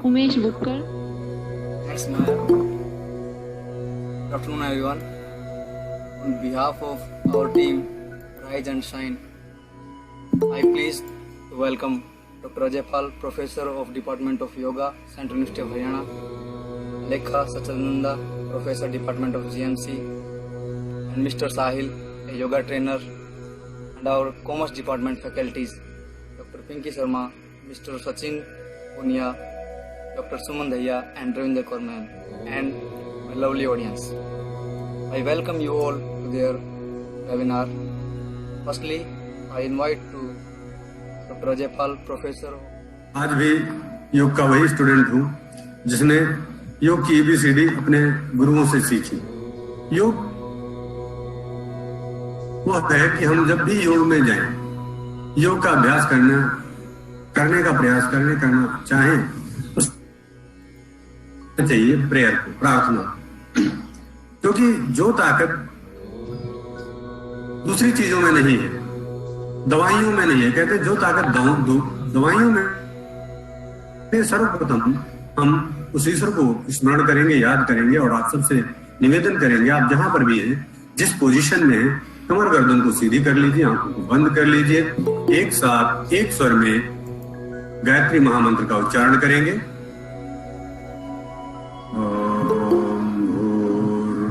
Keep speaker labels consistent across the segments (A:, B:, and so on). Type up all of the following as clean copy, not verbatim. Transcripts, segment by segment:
A: Umesh Bukkar.
B: Thanks, Maya. Good afternoon, everyone. On behalf of our team, Rise and Shine, I pleased to welcome Dr. Ajay Pal, Professor of Department of Yoga, Central University of Haryana, Lekha Sachananda, Professor, Department of GMC, and Mr. Sahil, a yoga trainer, and our Commerce Department faculties, Dr. Pinky Sharma, Mr. Sachin Punia, Dr. Suman Daya, and Ravinder Korman, and my lovely audience. I welcome you all to their webinar. Firstly, I invite to Dr. Ajay Pal, Professor.
C: आज भी योग का वही student हूँ जिसने योग की ABCD अपने गुरुओं से सीखी। योग वो है कि हम जब भी योग में जाएं, योग का अभ्यास करने का प्रयास करना चाहें, तो चाहिए प्रेयर को, प्रार्थना, क्योंकि जो ताकत दूसरी चीजों में नहीं है, दवाइयों में नहीं है। कहते जो ताकत दवाइयों में, सर्वप्रथम हम उस ईश्वर को स्मरण करेंगे, याद करेंगे और आप सबसे निवेदन करेंगे, आप जहां पर भी हैं, जिस पोजीशन में हैं, कमर गर्दन को सीधी कर लीजिए, आंखों को बंद कर लीजिए, एक साथ एक स्वर में गायत्री महामंत्र का उच्चारण करेंगे।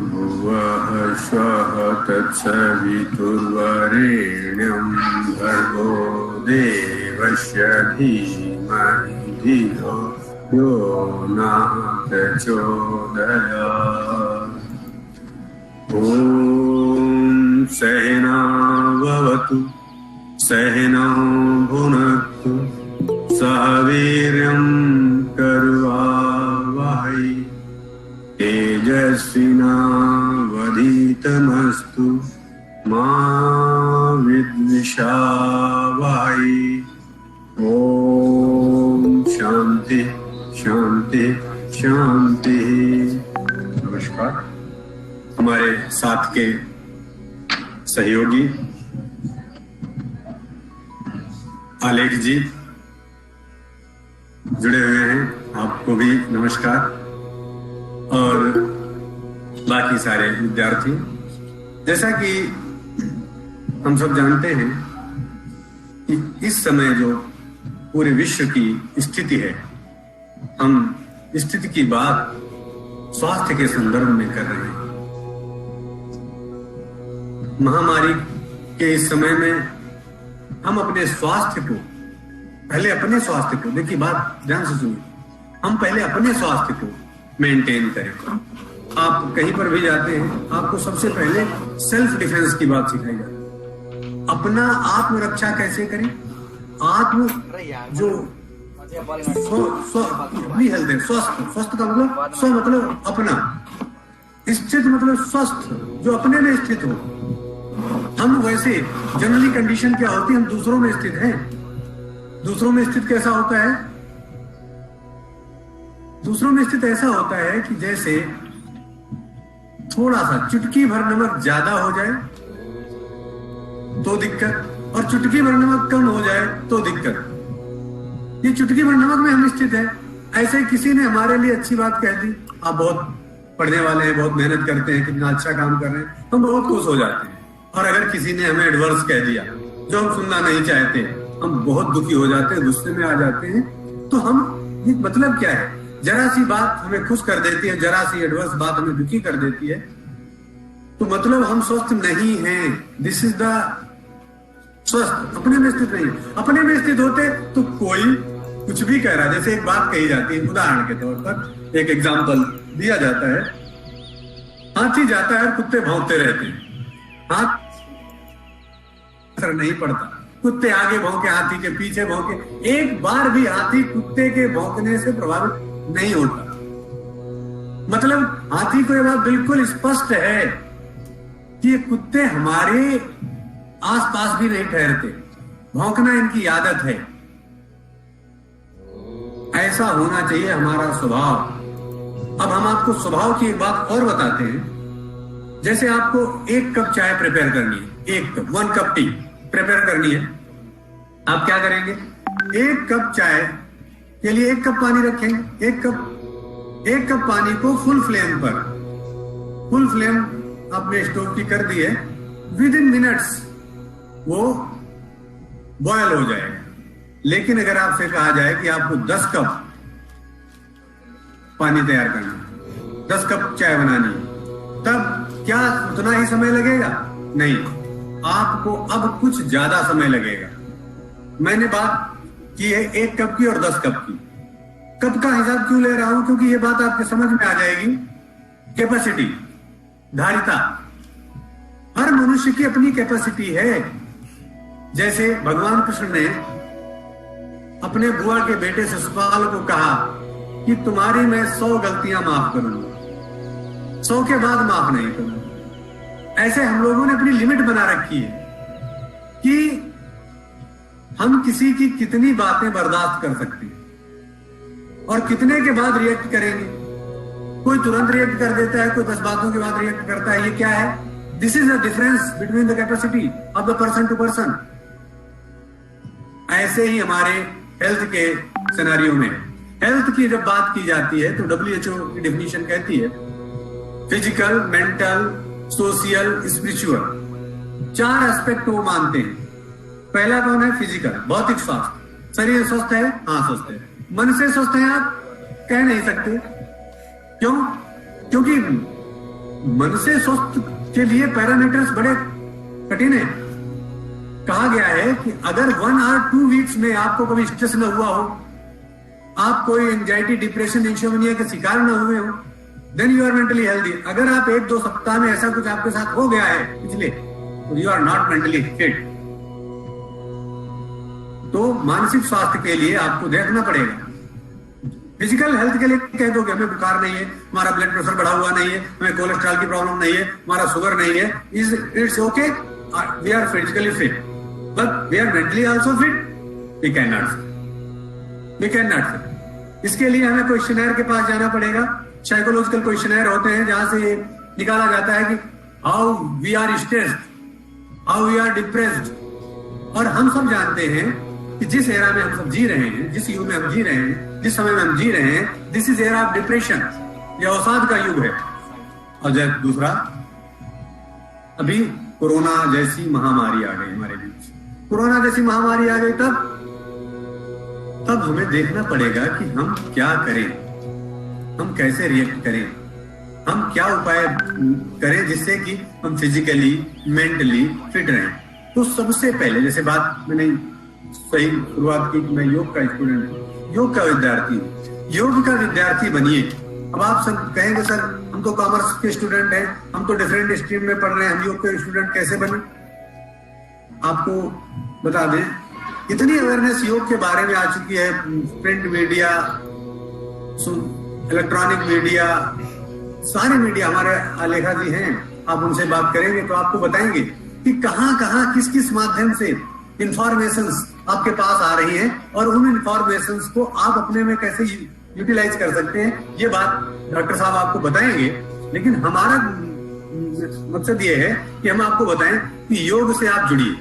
C: भूर्भुवः स्वः तत्सवितुर्वरेण्यं भर्गो देवस्य धीमहि धियो यो नः प्रचोदयात्। ॐ सहना भवतु सहना भुनक्तु सह वीर्यं करवावहै तेजस्विनावधीतमस्तु मा विद्विषावहै। ओम शांति शांति शांति। नमस्कार। हमारे साथ के सहयोगी आलेख जी जुड़े हुए हैं, आपको भी नमस्कार, और बाकी सारे विद्यार्थी। जैसा कि हम सब जानते हैं कि इस समय जो पूरे विश्व की स्थिति है, हम स्थिति की बात स्वास्थ्य के संदर्भ में कर रहे हैं। महामारी के इस समय में हम अपने स्वास्थ्य को, पहले अपने स्वास्थ्य को, देखिए बात ध्यान से सुनिए, हम पहले अपने स्वास्थ्य को मेंटेन करें। आप कहीं पर भी जाते हैं, आपको सबसे पहले सेल्फ डिफेंस की बात सिखाई जाती है। अपना आत्मरक्षा कैसे करें, जो अपनी हेल्थ है, स्वस्थ का मतलब स्व मतलब अपना, स्थित मतलब स्वस्थ, जो अपने में स्थित हो। हम वैसे जनरली कंडीशन क्या होती है, हम दूसरों में स्थित हैं। दूसरों में स्थित कैसा होता है? दूसरों में स्थित ऐसा होता है कि जैसे थोड़ा सा चुटकी भर नमक ज्यादा हो जाए तो दिक्कत, और चुटकी भर नमक कम हो जाए तो दिक्कत। ये चुटकी भर नमक में हम स्थित है। ऐसे किसी ने हमारे लिए अच्छी बात कह दी, आप बहुत पढ़ने वाले हैं, बहुत मेहनत करते हैं, कितना अच्छा काम कर रहे हैं, हम बहुत खुश हो जाते हैं। और अगर किसी ने हमें एडवर्स कह दिया जो हम सुनना नहीं चाहते, हम बहुत दुखी हो जाते हैं, गुस्से में आ जाते हैं। तो हम, ये मतलब क्या है, जरा सी बात हमें खुश कर देती है, जरा सी एडवर्स बात हमें दुखी कर देती है, तो मतलब हम स्वस्थ नहीं हैं। दिस इज द स्वस्थ, अपने में स्थित नहीं। अपने में स्थित होते तो कोई कुछ भी कह रहा है, जैसे एक बात कही जाती है, उदाहरण के तौर पर एक एग्जाम्पल दिया जाता है, हाथी जाता है, कुत्ते भौंकते रहते हैं, हाथ असर नहीं पड़ता, कुत्ते आगे भौंके, हाथी के पीछे भौंके, एक बार भी हाथी कुत्ते के भौंकने से प्रभावित नहीं होता। मतलब हाथी को यह बात बिल्कुल स्पष्ट है कि ये कुत्ते हमारे आसपास भी नहीं ठहरते, भौंकना इनकी आदत है। ऐसा होना चाहिए हमारा स्वभाव। अब हम आपको स्वभाव की एक बात और बताते हैं। जैसे आपको 1 कप चाय प्रिपेयर करनी है, 1 कप टी प्रिपेयर करनी है, आप क्या करेंगे? 1 कप चाय के लिए 1 कप पानी रखेंगे। 1 कप पानी को फुल फ्लेम आपने स्टोव की कर दी है, विद इन मिनट्स वो बॉयल हो जाएगा। लेकिन अगर आपसे कहा जाए कि आपको 10 कप पानी तैयार करना, 10 कप चाय बनानी, तब क्या उतना ही समय लगेगा? नहीं, आपको अब कुछ ज्यादा समय लगेगा। मैंने बात की है 1 कप की और 10 कप की। कप का हिसाब क्यों ले रहा हूं? क्योंकि ये बात आपके समझ में आ जाएगी। कैपेसिटी, धारिता, हर मनुष्य की अपनी कैपेसिटी है। जैसे भगवान कृष्ण ने अपने बुआ के बेटे शिशुपाल को कहा कि तुम्हारी मैं 100 गलतियां माफ करूंगा, 100 के बाद माफ नहीं करूंगा। ऐसे हम लोगों ने अपनी लिमिट बना रखी है कि हम किसी की कितनी बातें बर्दाश्त कर सकते हैं और कितने के बाद रिएक्ट करेंगे। कोई तुरंत रिएक्ट कर देता है, कोई 10 बातों के बाद रिएक्ट करता है। ये क्या है? This is the difference between the capacity of the person to person. ऐसे ही हमारे हेल्थ के सिनेरियो में, हेल्थ की जब बात की जाती है तो WHO की डेफिनेशन कहती है physical, mental, social, spiritual, 4 aspect वो मानते हैं। पहला कौन है? फिजिकल, भौतिक स्वास्थ्य। शरीर स्वस्थ है? हाँ स्वस्थ है। मन से स्वस्थ है आप? कह नहीं सकते। क्यों? क्योंकि मन से स्वस्थ के लिए पैरामीटर्स बड़े कठिन है। कहा गया है कि अगर 1 और 2 वीक्स में आपको कभी स्ट्रेस न हुआ हो, आप कोई एंजाइटी, डिप्रेशन, इंसोम्निया के शिकार न हुए हो, then you are mentally healthy. अगर आप 1-2 सप्ताह में ऐसा कुछ आपके साथ हो गया है पिछले, तो you are not mentally fit. तो मानसिक स्वास्थ्य के लिए आपको देखना पड़ेगा। फिजिकल हेल्थ के लिए कह दो कि हमें बुखार नहीं है, हमारा ब्लड प्रेशर बढ़ा हुआ नहीं है, हमें कोलेस्ट्रॉल की प्रॉब्लम नहीं है, हमारा शुगर नहीं है, it's okay, we are physically fit, but we are mentally also fit, we can not. इसके लिए हमें क्वेश्चनर के पास जाना पड़ेगा। साइकोलॉजिकल क्वेश्चनर होते हैं जहां से निकाला जाता है कि how we are stressed, how we are depressed. और हम सब जानते हैं कि जिस एरा में हम सब जी रहे हैं, जिस युग में हम जी रहे हैं, जिस समय में हम जी रहे हैं, this is era of depression, ये अवसाद का युग है। और जब दूसरा, अभी कोरोना जैसी महामारी आ गई हमारे बीच। कोरोना जैसी महामारी आ गई तब हमें देखना पड़ेगा कि हम क्या करें, हम कैसे रिएक्ट करें, हम क्या उपाय करें जिससे कि हम फिजिकली, मेंटली फिट रहें। तो सबसे पहले, जैसे बात मैंने सही शुरुआत की कि मैं योग का स्टूडेंट हूं, योग का विद्यार्थी हूं। योग का विद्यार्थी बनिए। अब आप सब कहेंगे सर हम तो कॉमर्स के स्टूडेंट हैं, हम तो डिफरेंट स्ट्रीम में पढ़ रहे हैं, हम योग के स्टूडेंट कैसे बने? आपको बता दें, इतनी अवेयरनेस योग के बारे में आ चुकी है, प्रिंट मीडिया, इलेक्ट्रॉनिक मीडिया, सारे मीडिया, हमारे आलेखा जी हैं, आप उनसे बात करेंगे तो आपको बताएंगे कि कहां किस किस माध्यम से इंफॉर्मेशंस आपके पास आ रही हैं और उन इंफॉर्मेशंस को आप अपने में कैसे यूटिलाइज कर सकते हैं। ये बात डॉक्टर साहब आपको बताएंगे। लेकिन हमारा मकसद ये है कि हम आपको बताएं कि योग से आप जुड़िए।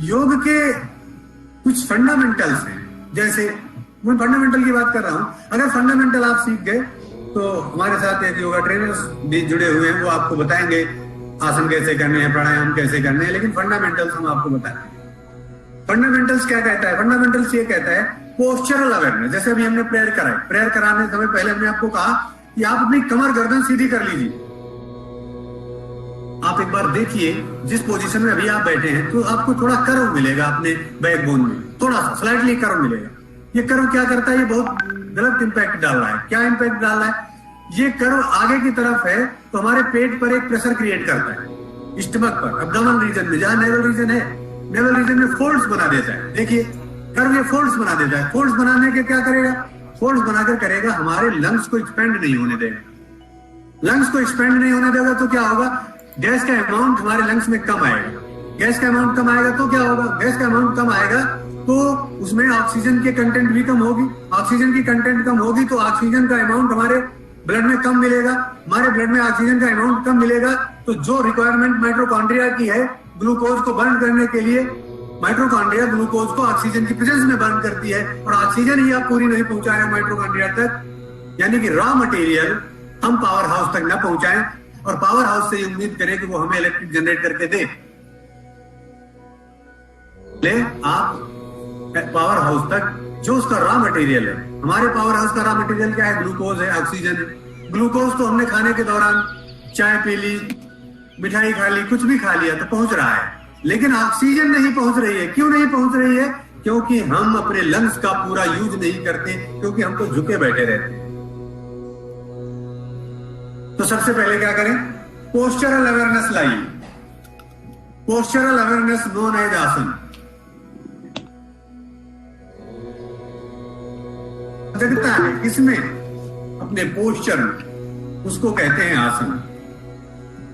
C: योग के कुछ फंडामेंटल्स हैं, जैसे मैं फंडामेंटल की बात कर रहा हूं। अगर फंडामेंटल आप सीख गए तो हमारे साथ एक योगा ट्रेनर्स भी जुड़े हुए हैं, वो आपको बताएंगे आसन कैसे करने हैं, प्राणायाम कैसे करने हैं। लेकिन फंडामेंटल्स हम आपको बताएंगे। फंडामेंटल्स क्या कहता है? फंडामेंटल्स ये कहता है पोस्चरल अवेयरनेस। जैसे अभी हमने प्रेयर कराई, प्रेयर कराने समय पहले हमने आपको कहा कि आप अपनी कमर गर्दन सीधी कर लीजिए। आप एक बार देखिए जिस पोजीशन में अभी आप बैठे हैं तो आपको थोड़ा कर्व मिलेगा अपने बैकबोन में, थोड़ा सा स्लाइटली कर्व मिलेगा। ये कर्व क्या करता है? ये बहुत गलत इंपैक्ट डाल रहा है। क्या इंपैक्ट डाल रहा है? ये कर्व आगे की तरफ है तो हमारे पेट पर एक प्रेशर क्रिएट करता है, स्टमक पर, अब्डोमिनल रीजन में, जहां नेवल रीजन है, नेवल रीजन में फोल्ड्स बना देता है। देखिए कर्व ये फोल्ड्स बना देता है। फोल्ड्स बनाने के क्या करेगा? फोल्ड्स बनाकर करेगा हमारे लंग्स को एक्सपेंड नहीं होने देगा। लंग्स को एक्सपेंड नहीं होने देगा तो क्या होगा? गैस का अमाउंट हमारे लंग्स में कम आएगा। गैस का अमाउंट कम आएगा तो क्या होगा? गैस का अमाउंट कम आएगा तो उसमें ऑक्सीजन की कंटेंट भी कम होगी। ऑक्सीजन की कंटेंट कम होगी तो ऑक्सीजन का अमाउंट हमारे ब्लड में कम मिलेगा। हमारे ब्लड में ऑक्सीजन का अमाउंट कम मिलेगा तो जो रिक्वायरमेंट माइटोकॉन्ड्रिया की है ग्लूकोज को बर्न करने के लिए, माइटोकॉन्ड्रिया ग्लूकोज को ऑक्सीजन की प्रेजेंस में बर्न करती है और ऑक्सीजन ही आप पूरी नहीं पहुंचा रहे माइटोकॉन्ड्रिया तक, यानी कि रॉ मटेरियल हम पावर हाउस तक न पहुंचाएं और पावर हाउस से उम्मीद करें कि वो हमें इलेक्ट्रिक जनरेट करके दे। ले आप पावर हाउस तक जो उसका रॉ मटेरियल है, हमारे पावर हाउस का रॉ मटेरियल क्या है? ग्लूकोज है, ऑक्सीजन है। ग्लूकोज तो हमने खाने के दौरान चाय पी ली, मिठाई खा ली, कुछ भी खा लिया तो पहुंच रहा है, लेकिन ऑक्सीजन नहीं पहुंच रही है। क्यों नहीं पहुंच रही है? क्योंकि हम अपने लंग्स का पूरा यूज नहीं करते, क्योंकि हम तो झुके बैठे रहते हैं। तो सबसे पहले क्या करें? पोस्चरल अवेयरनेस लाइए। पोस्चरल अवेयरनेस नोन एज आसन। जगता है किसमें? अपने पोस्चर में, उसको कहते हैं आसन।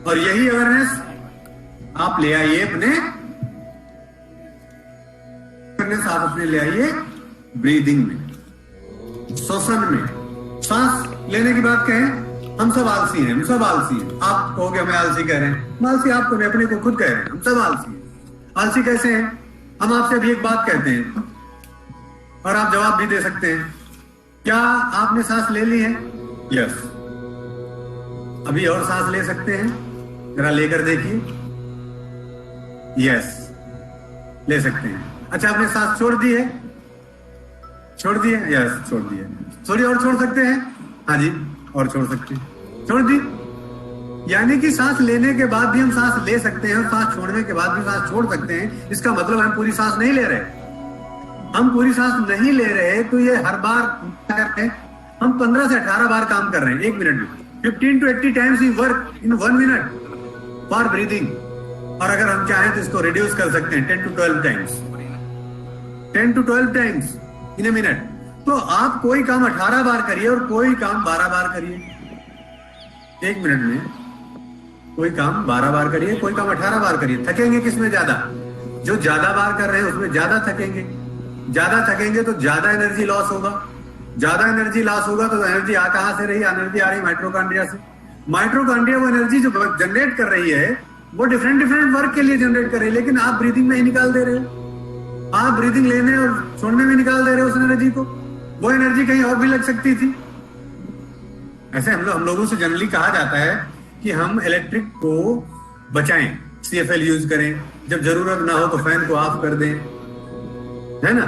C: और यही अवेयरनेस आप ले आइए अपने आप अपने ले आइए ब्रीदिंग में, श्वसन में। सांस लेने की बात कहें, हम सब आलसी हैं, हम सब आलसी हैं। आप कहोगे हमें आलसी कह रहे हैं, आलसी आपको नहीं, अपने को खुद कह रहे हैं, हम सब आलसी हैं। आलसी कैसे हैं? हम आपसे अभी एक बात कहते हैं और आप जवाब भी दे सकते हैं। क्या आपने सांस ले ली है? यस। अभी और सांस ले सकते हैं? जरा लेकर देखिए। यस, ले सकते हैं। अच्छा, आपने सांस छोड़ दी है? छोड़ दी है? यस, छोड़ दी है। थोड़ी और छोड़ सकते हैं? हाँ जी, और छोड़ सकते हैं। छोड़ दी। यानी कि सांस लेने के बाद भी हम सांस ले सकते हैं और सांस छोड़ने के बाद भी सांस छोड़ सकते हैं। इसका मतलब हम पूरी सांस नहीं ले रहे। हम पूरी सांस नहीं ले रहे तो ये हर बार करते हैं। हम 15 से 18 बार काम कर रहे हैं 1 मिनट में। 15 to 80 times we work in 1 minute for breathing. और अगर हम चाहें तो इसको रिड्यूस कर सकते हैं 10 to 12 times, 10 to 12 times in a minute. तो आप कोई काम 18 बार करिए और कोई काम 12 बार करिए 1 मिनट में। कोई काम 12 बार करिए, कोई काम 18 बार करिए। थकेंगे किसमें ज्यादा? जो ज्यादा बार कर रहे हैं उसमें ज्यादा थकेंगे। ज्यादा थकेंगे तो ज्यादा एनर्जी लॉस होगा। ज्यादा एनर्जी लॉस होगा तो एनर्जी आ कहां से रही? एनर्जी आ रही माइटोकॉन्ड्रिया से। माइटोकॉन्ड्रिया वो एनर्जी जो जनरेट कर रही है वो डिफरेंट डिफरेंट वर्क के लिए जनरेट कर रही है, लेकिन आप ब्रीदिंग में ही निकाल दे रहे हो। आप ब्रीदिंग लेने और छोड़ने में निकाल दे रहे हो उस एनर्जी को। वो एनर्जी कहीं और भी लग सकती थी। ऐसे हम लोगों से जनरली कहा जाता है कि हम इलेक्ट्रिक को बचाएं, CFL यूज करें, जब जरूरत ना हो तो फैन को ऑफ कर दें, है ना,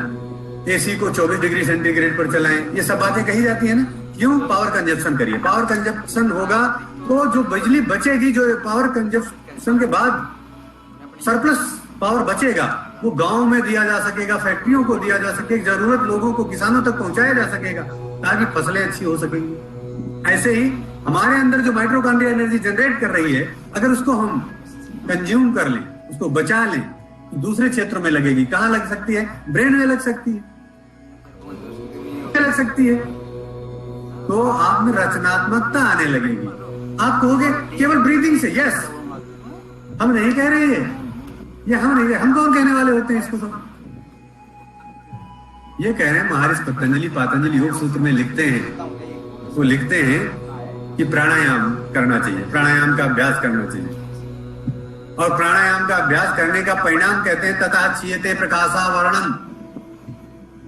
C: AC को 24 डिग्री सेंटीग्रेड पर चलाएं। ये सब बातें कही जाती है ना। क्यों? पावर कंजप्शन करिए। पावर कंजप्शन होगा तो जो बिजली बचेगी, जो पावर कंजप्शन के बाद सरप्लस पावर बचेगा, वो गांव में दिया जा सकेगा, फैक्ट्रियों को दिया जा सकेगा, जरूरत लोगों को, किसानों तक पहुंचाया जा सकेगा, ताकि फसलें अच्छी हो सकेंगी। ऐसे ही हमारे अंदर जो माइटोकॉन्ड्रिया एनर्जी जनरेट कर रही है, अगर उसको हम कंज्यूम कर लें, उसको बचा लें, तो दूसरे क्षेत्रों में लगेगी। कहां लग सकती है? ब्रेन में लग सकती है, लग सकती है। तो आप में रचनात्मकता आने लगेगी। आप कहोगे केवल ब्रीदिंग से। यस, हम नहीं कह रहे हैं ये, हम नहीं, हम कौन कहने वाले होते हैं इसको? तो ये कह रहे हैं महर्षि पतंजलि योग सूत्र में लिखते हैं, वो लिखते हैं कि प्राणायाम करना चाहिए, प्राणायाम का अभ्यास करना चाहिए। और प्राणायाम का अभ्यास करने का परिणाम कहते हैं तथा क्षीयते प्रकाशावरणम।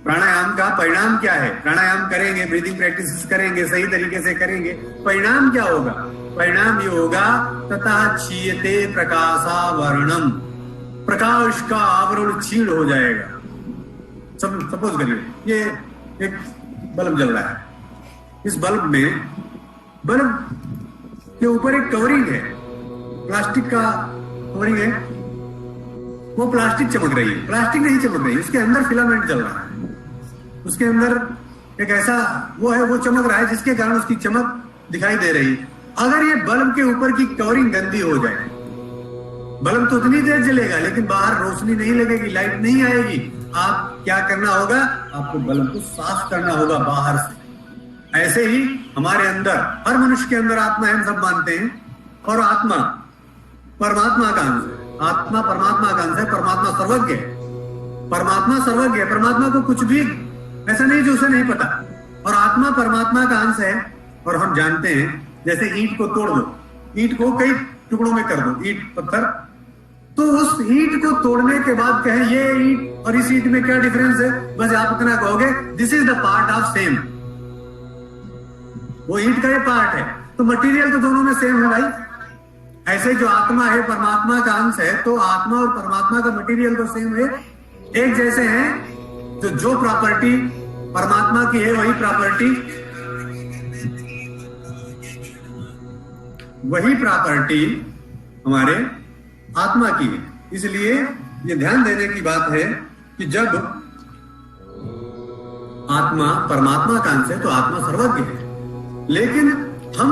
C: प्राणायाम का परिणाम क्या है? प्राणायाम करेंगे, ब्रीदिंग प्रैक्टिस करेंगे, सही तरीके से करेंगे, परिणाम क्या होगा? परिणाम ये होगा तथा क्षीयते प्रकाशावरणम, प्रकाश का आवरण क्षीण हो जाएगा। सपोज करिए ये एक बल्ब जल रहा है, इस बल्ब के ऊपर एक कवरिंग है, प्लास्टिक का कवरिंग है, वो प्लास्टिक चमक रही है, प्लास्टिक नहीं चमक रही है, उसके अंदर फिलामेंट जल रहा है, उसके अंदर एक ऐसा वो है, वो चमक रहा है जिसके कारण उसकी चमक दिखाई दे रही है। अगर ये बल्ब के ऊपर की कवरिंग गंदी हो जाए, बल्ब तो उतनी देर जलेगा लेकिन बाहर रोशनी नहीं लगेगी, लाइट नहीं आएगी। आप क्या करना होगा? आपको बल्ब को साफ करना होगा बाहर से। ऐसे ही हमारे अंदर, हर मनुष्य के अंदर आत्मा है, हम सब मानते हैं, और आत्मा परमात्मा का अंश है। आत्मा परमात्मा का अंश है। परमात्मा सर्वज्ञ है, परमात्मा सर्वज्ञ है। परमात्मा को कुछ भी ऐसा नहीं जो उसे नहीं पता। और आत्मा परमात्मा का अंश है। और हम जानते हैं, जैसे ईंट को तोड़ दो, ईंट को कई टुकड़ों में कर दो, ईंट पत्थर तो उस ईंट को तोड़ने के बाद कहें ये ईंट और इस ईंट में क्या डिफरेंस है, बस आप इतना कहोगे this is the part of same, वो ईंट का ये पार्ट है। तो मटेरियल तो दोनों में सेम है भाई। ऐसे जो आत्मा है परमात्मा का अंश है, तो आत्मा और परमात्मा का मटेरियल तो सेम है, एक जैसे हैं। तो जो प्रॉपर्टी परमात्मा की है वही प्रॉपर्टी हमारे आत्मा की है। इसलिए ये ध्यान देने की बात है कि जब आत्मा परमात्मा का अंश है तो आत्मा सर्वज्ञ है। लेकिन हम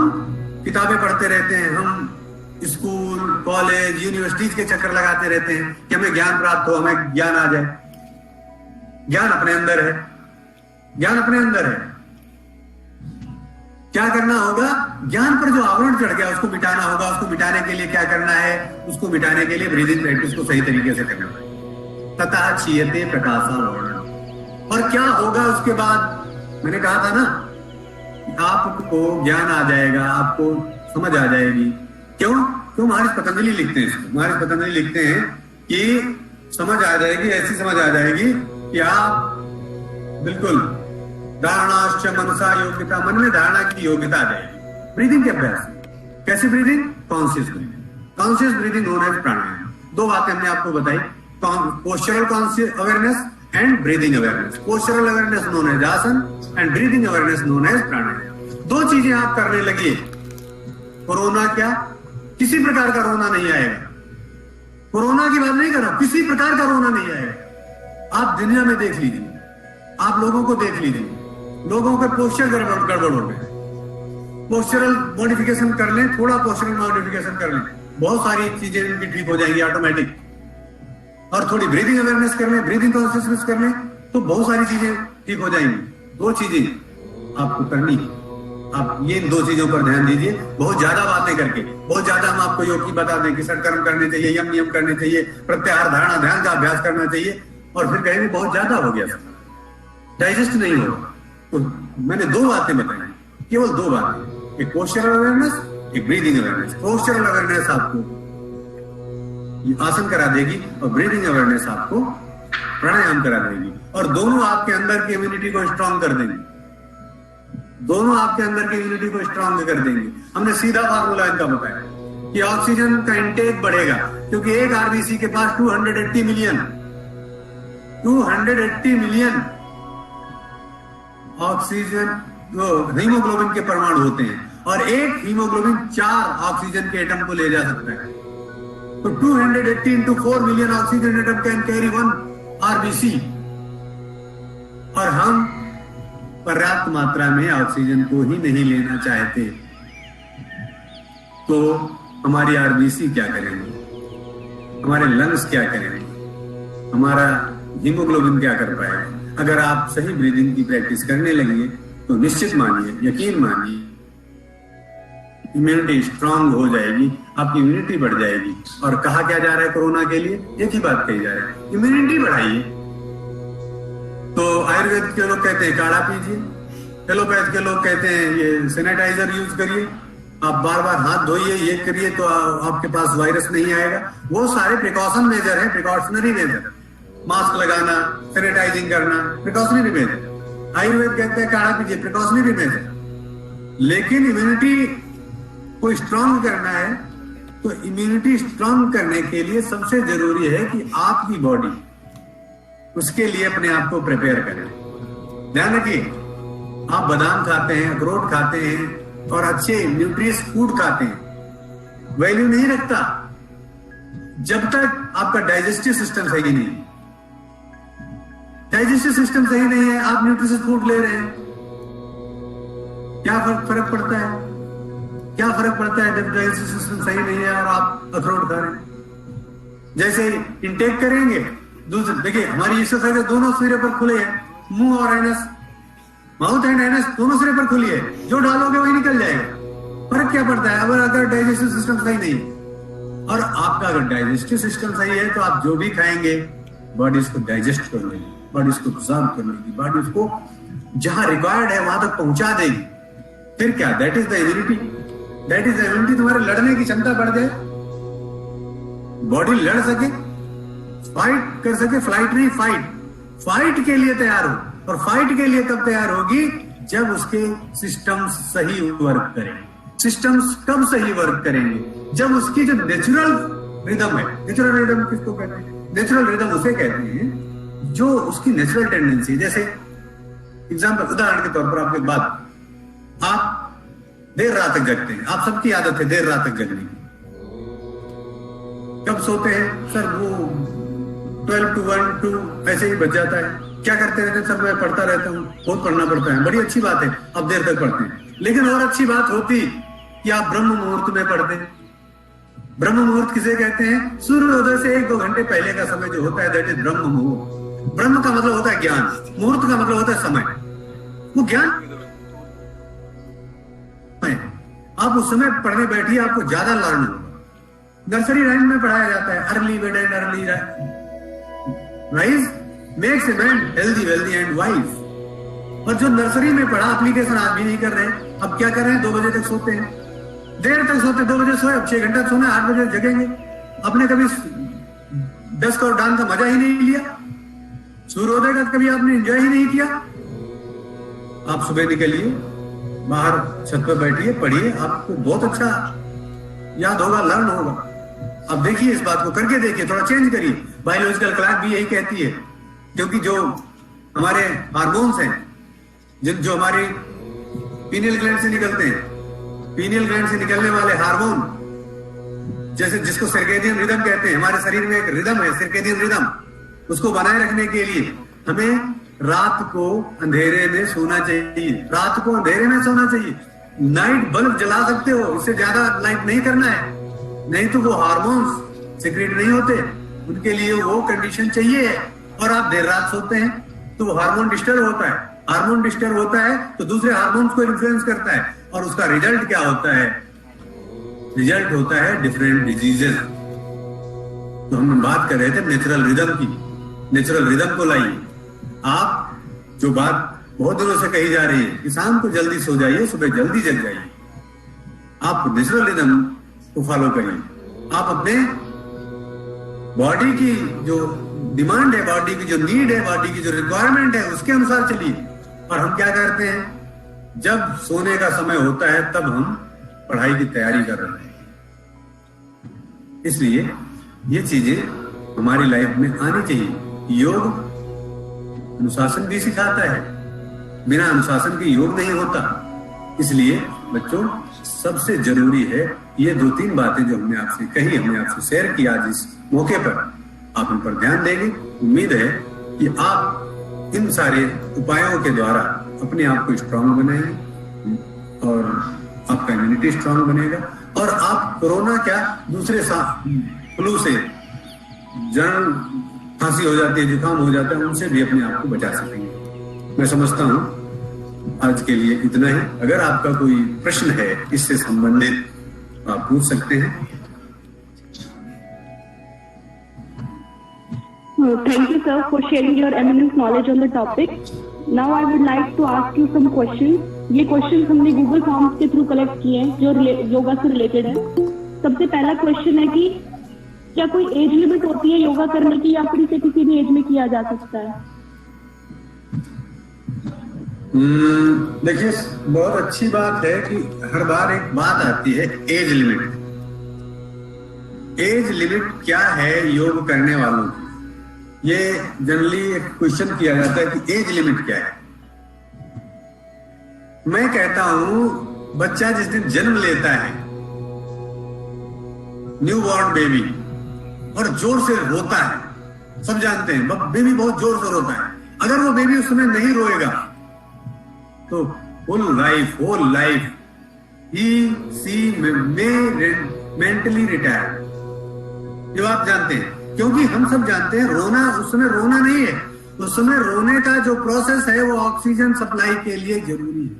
C: किताबें पढ़ते रहते हैं, हम स्कूल कॉलेज यूनिवर्सिटीज के चक्कर लगाते रहते हैं कि हमें ज्ञान प्राप्त हो, हमें ज्ञान आ जाए। ज्ञान अपने अंदर है, ज्ञान अपने अंदर है। क्या करना होगा, ज्ञान पर जो आवरण चढ़ गया उसको मिटाना होगा। उसको मिटाने के लिए क्या करना है, उसको मिटाने के लिए ब्रीदिंग प्रैक्टिस को सही तरीके से करना है। तथा क्षीयते प्रकाशा वर्णन। और क्या होगा उसके बाद, मैंने कहा था ना, आपको ज्ञान आ जाएगा, आपको समझ आ जाएगी। क्यों महाराज पतंजलि लिखते हैं इसको, महाराज पतंजलि लिखते हैं कि समझ आ जाएगी, ऐसी समझ आ जाएगी कि आप बिल्कुल धारणाश्च मनसा योग्यता, मन में धारणा की योग्यता आ जाएगी ब्रीदिंग के अभ्यास। कैसी breathing, conscious breathing. Conscious breathing known as pranayama. दो बातें हमने आपको बताई, postural conscious awareness and breathing awareness. Postural awareness known as asana and breathing awareness known as pranayama. दो चीजें आप करने लगी, कोरोना क्या, किसी प्रकार का रोना नहीं आएगा। कोरोना की बात नहीं कर रहा, किसी प्रकार का रोना नहीं आएगा। आप दुनिया में देख लीजिए, आप लोगों को देख लीजिए, लोगों के पोस्चर गड़बड़ हो गए। पोस्चरल मॉडिफिकेशन कर लें, थोड़ा पोस्चरल मॉडिफिकेशन कर लें, बहुत सारी चीजें उनकी ठीक हो जाएंगी ऑटोमेटिक। और थोड़ी ब्रीदिंग अवेयरनेस कर लें, ब्रीदिंग कॉन्शियसनेस कर लें, तो बहुत सारी चीजें ठीक हो जाएंगी। दो चीजें आपको करनी है, आप ये दो चीजों पर ध्यान दीजिए। बहुत ज्यादा बातें करके, बहुत ज्यादा हम आपको योग की बता दें कि सत्कर्म करने चाहिए, यम नियम करने चाहिए, प्रत्याहार धारणा ध्यान का अभ्यास करना चाहिए, और फिर कहेंगे बहुत ज्यादा हो गया, डाइजेस्ट नहीं होगा। तो मैंने दो बातें बताई, केवल दो बातें, एक पोस्चरल अवेयरनेस, एक ब्रीदिंग अवेयरनेस। पोस्चरल अवेयरनेस आपको आसन करा देगी और ब्रीदिंग अवेयरनेस आपको प्राणायाम करा देगी, और दोनों आपके अंदर की इम्यूनिटी को स्ट्रांग कर देंगे। दोनों आपके अंदर की इम्यूनिटी को स्ट्रांग कर देंगे। हमने सीधा फार्मूला इनका बताया कि ऑक्सीजन का इंटेक बढ़ेगा, क्योंकि एक आरबीसी के पास 280 मिलियन ऑक्सीजन हीमोग्लोबिन के परमाणु होते हैं, और एक हीमोग्लोबिन 4 ऑक्सीजन के एटम को ले जा सकता है। तो 280 into 4 million oxygen atom can carry 1 RBC, और हम पर्याप्त मात्रा में ऑक्सीजन को ही नहीं लेना चाहते। तो हमारी आरबीसी क्या करेंगे, हमारे लंग्स क्या करेंगे, हमारा हीमोग्लोबिन क्या कर पाएगा। अगर आप सही ब्रीदिंग की प्रैक्टिस करने लगेंगे तो निश्चित मानिए, यकीन मानिए, इम्यूनिटी स्ट्रांग हो जाएगी, आपकी इम्यूनिटी बढ़ जाएगी। और कहा क्या जा रहा है कोरोना के लिए, एक ही बात कही जा रही है, इम्यूनिटी बढ़ाइए। तो आयुर्वेद के लोग कहते हैं काढ़ा पीजिए, एलोपैथ के लोग कहते हैं ये सैनिटाइजर यूज करिए, आप बार बार हाथ धोइए, ये करिए तो आपके पास वायरस नहीं आएगा। वो सारे प्रिकॉशन मेजर है, प्रिकॉशनरी मेजर। मास्क लगाना, सैनिटाइजिंग करना, प्रिकॉशनरी मेजर। आयुर्वेद कहते हैं काढ़ा पीजिए, प्रिकॉशनरी मेजर। लेकिन इम्यूनिटी को स्ट्रांग करना है, तो इम्यूनिटी स्ट्रांग करने के लिए सबसे जरूरी है कि आपकी बॉडी उसके लिए अपने आप को प्रिपेयर करें। ध्यान रखिए, आप बादाम खाते हैं, अखरोट खाते हैं और अच्छे न्यूट्रियस फूड खाते हैं, वैल्यू नहीं रखता जब तक आपका डाइजेस्टिव सिस्टम सही नहीं है। डाइजेस्टिव सिस्टम सही नहीं है, आप न्यूट्रिशियस फूड ले रहे हैं, क्या फर्क पड़ता है? क्या फर्क पड़ता है जब डाइजेस्टिव सिस्टम सही नहीं है और आप अखरोट खा रहे हैं? जैसे इंटेक करेंगे, दूसरे देखिए हमारी एक्सरसाइज दोनों सिरे पर खुले हैं, मुंह और एनस, माउथ एंड एनस दोनों सिरे पर खुली है, जो डालोगे वही निकल जाएगा। फर्क क्या पड़ता है अगर डाइजेस्टिव सिस्टम सही नहीं है? और आपका अगर डाइजेस्टिव सिस्टम सही है तो आप जो भी खाएंगे बॉडी इसको डाइजेस्ट कर लेगी, बॉडी इसको ऑब्जर्व कर लेगी, बॉडी उसको जहां रिक्वायर्ड है वहां तक पहुंचा देगी। फिर क्या, that is the immunity. That is the immunity. तुम्हारे लड़ने की क्षमता बढ़ जाए, बॉडी लड़ सके, फाइट कर सके, फ्लाइट नहीं फाइट, फाइट के लिए तैयार हो। और फाइट के लिए तब तैयार होगी जब उसके सिस्टम्स सही वर्क करेंगे। सिस्टम्स कब सही वर्क करेंगे? जब उसकी जो नेचुरल रिदम है, नेचुरल रिदम किसको कहते हैं? नेचुरल रिदम उसे कहते हैं जो उसकी नेचुरल टेंडेंसी, जैसे एग्जाम्पल, उदाहरण के तौर पर आपको एक बात, आप देर रात तक जगते हैं, आप सबकी आदत है देर रात तक जगने की। कब सोते हैं? सर वो 12 to 1 2 ऐसे ही बच जाता है। क्या करते रहते हैं? सर मैं पढ़ता रहता हूँ, बहुत पढ़ना पड़ता है। बड़ी अच्छी बात है, आप देर तक पढ़ते हैं, लेकिन और अच्छी बात होती कि आप ब्रह्म मुहूर्त में पढ़ते हैं। ब्रह्म मुहूर्त किसे कहते हैं? सूर्योदय से 1-2 घंटे पहले का समय जो होता है, दैट इज ब्रह्म मुहूर्त। ब्रह्म का मतलब होता है ज्ञान, मुहूर्त का मतलब होता है समय। वो ज्ञान, आप उस समय पढ़ने बैठिए, आपको ज्यादा लर्न होगा। नर्सरी राइम में पढ़ाया जाता है, early bed and early rise makes a man healthy wealthy and wise. और जो नर्सरी में पढ़ा, एप्लीकेशन आज भी नहीं कर रहे हैं। अब क्या कर रहे हैं? 2 बजे तक सोते हैं, देर तक सोते, 2 बजे सोए, अब 6 घंटा सोना, 8 बजे जगेंगे। अपने कभी डस्क और डान का मजा ही नहीं लिया, सूर्योदय का कभी आपने एंजॉय ही नहीं किया। आप सुबह निकलिए, बाहर छत पर बैठिए, पढ़िए, आपको बहुत अच्छा याद होगा, लर्न होगा। अब देखिए, इस बात को करके देखिए, थोड़ा चेंज करिए। बायोलॉजिकल क्लॉक भी यही कहती है, क्योंकि जो हमारे हार्मोन्स हैं, जो हमारे पीनियल ग्लैंड से निकलते हैं, पीनियल ग्लैंड से निकलने वाले हार्मोन, जैसे जिसको सर्केडियन रिदम कहते हैं, हमारे शरीर में एक रिदम है सर्केडियन रिदम, उसको बनाए रखने के लिए हमें रात को अंधेरे में सोना चाहिए। रात को अंधेरे में सोना चाहिए। नाइट बल्ब जला सकते हो, इससे ज्यादा लाइट नहीं करना है, नहीं तो वो हार्मोन्स सिक्रेट नहीं होते, उनके लिए वो कंडीशन चाहिए। और आप देर रात सोते हैं तो वो हार्मोन डिस्टर्ब होता है, हार्मोन डिस्टर्ब होता है तो दूसरे हार्मोन्स को इन्फ्लुएंस करता है, और उसका रिजल्ट क्या होता है? रिजल्ट होता है डिफरेंट डिजीजेस। तो हम बात कर रहे थे नेचुरल रिदम की, नेचुरल रिदम को लाइए। आप जो बात बहुत दिनों से कही जा रही है कि शाम को जल्दी सो जाइए, सुबह जल्दी जग जाइए, आप नेचुरल रिदम को फॉलो करिए। आप अपने बॉडी की जो डिमांड है, बॉडी की जो नीड है, बॉडी की जो रिक्वायरमेंट है, उसके अनुसार चलिए। और हम क्या करते हैं? जब सोने का समय होता है तब हम पढ़ाई की तैयारी कर रहे हैं। इसलिए ये चीजें हमारी लाइफ में आनी चाहिए। योग अनुशासन भी सिखाता है, बिना अनुशासन के योग नहीं होता। इसलिए बच्चों, सबसे जरूरी है ये 2-3 बातें जो हमने आपसे कही, हमने आपसे शेयर की आज इस मौके पर, आप इन पर ध्यान देंगे। उम्मीद है कि आप इन सारे उपायों के द्वारा अपने आप को स्ट्रांग बनाएंगे और आपका इम्यूनिटी स्ट्रांग बनेगा, और आप कोरोना क्या, दूसरे फ्लू से, जड़ खांसी हो जाती है, जुकाम हो जाता है, उनसे भी अपने आप को बचा सकेंगे। मैं समझता हूं आज के लिए इतना ही। अगर आपका कोई प्रश्न है इससे संबंधित, आप पूछ सकते हैं।
A: Thank you, sir, for sharing your eminent knowledge on the topic. Now I would like to ask you some questions. ये questions हमने Google Forms के थ्रू कलेक्ट किए हैं जो योगा से रिलेटेड है। सबसे पहला क्वेश्चन है कि क्या कोई एज लिमिट होती है योगा करने की, या फिर इसे किसी भी एज में किया जा सकता है?
C: देखिए, बहुत अच्छी बात है कि हर बार एक बात आती है, एज लिमिट। एज लिमिट क्या है योग करने वालों की? ये जनरली एक क्वेश्चन किया जाता है कि एज लिमिट क्या है। मैं कहता हूं, बच्चा जिस दिन जन्म लेता है, न्यू बॉर्न बेबी, और जोर से रोता है, सब जानते हैं बेबी बहुत जोर से रोता है, अगर वो बेबी उस समय नहीं रोएगा तो होल लाइफ ही सी मेंटली रिटायर। ये आप जानते हैं, क्योंकि हम सब जानते हैं रोना उस समय रोना नहीं है, उस समय रोने का जो प्रोसेस है वो ऑक्सीजन सप्लाई के लिए जरूरी है।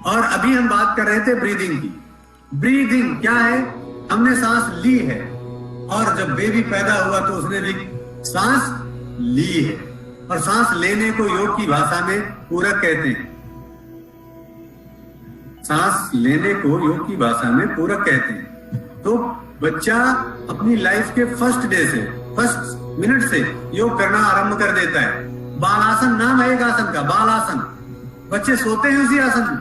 C: और अभी हम बात कर रहे थे ब्रीदिंग की। ब्रीदिंग क्या है? हमने सांस ली है, और जब बेबी पैदा हुआ तो उसने भी सांस ली है, और सांस लेने को योग की भाषा में पूरक कहते हैं। सांस लेने को योग की भाषा में पूरक कहते हैं। तो बच्चा अपनी लाइफ के फर्स्ट डे से, फर्स्ट मिनट से योग करना आरंभ कर देता है। बालासन नाम है एक आसन का, बालासन। बच्चे सोते हैं उसी आसन में।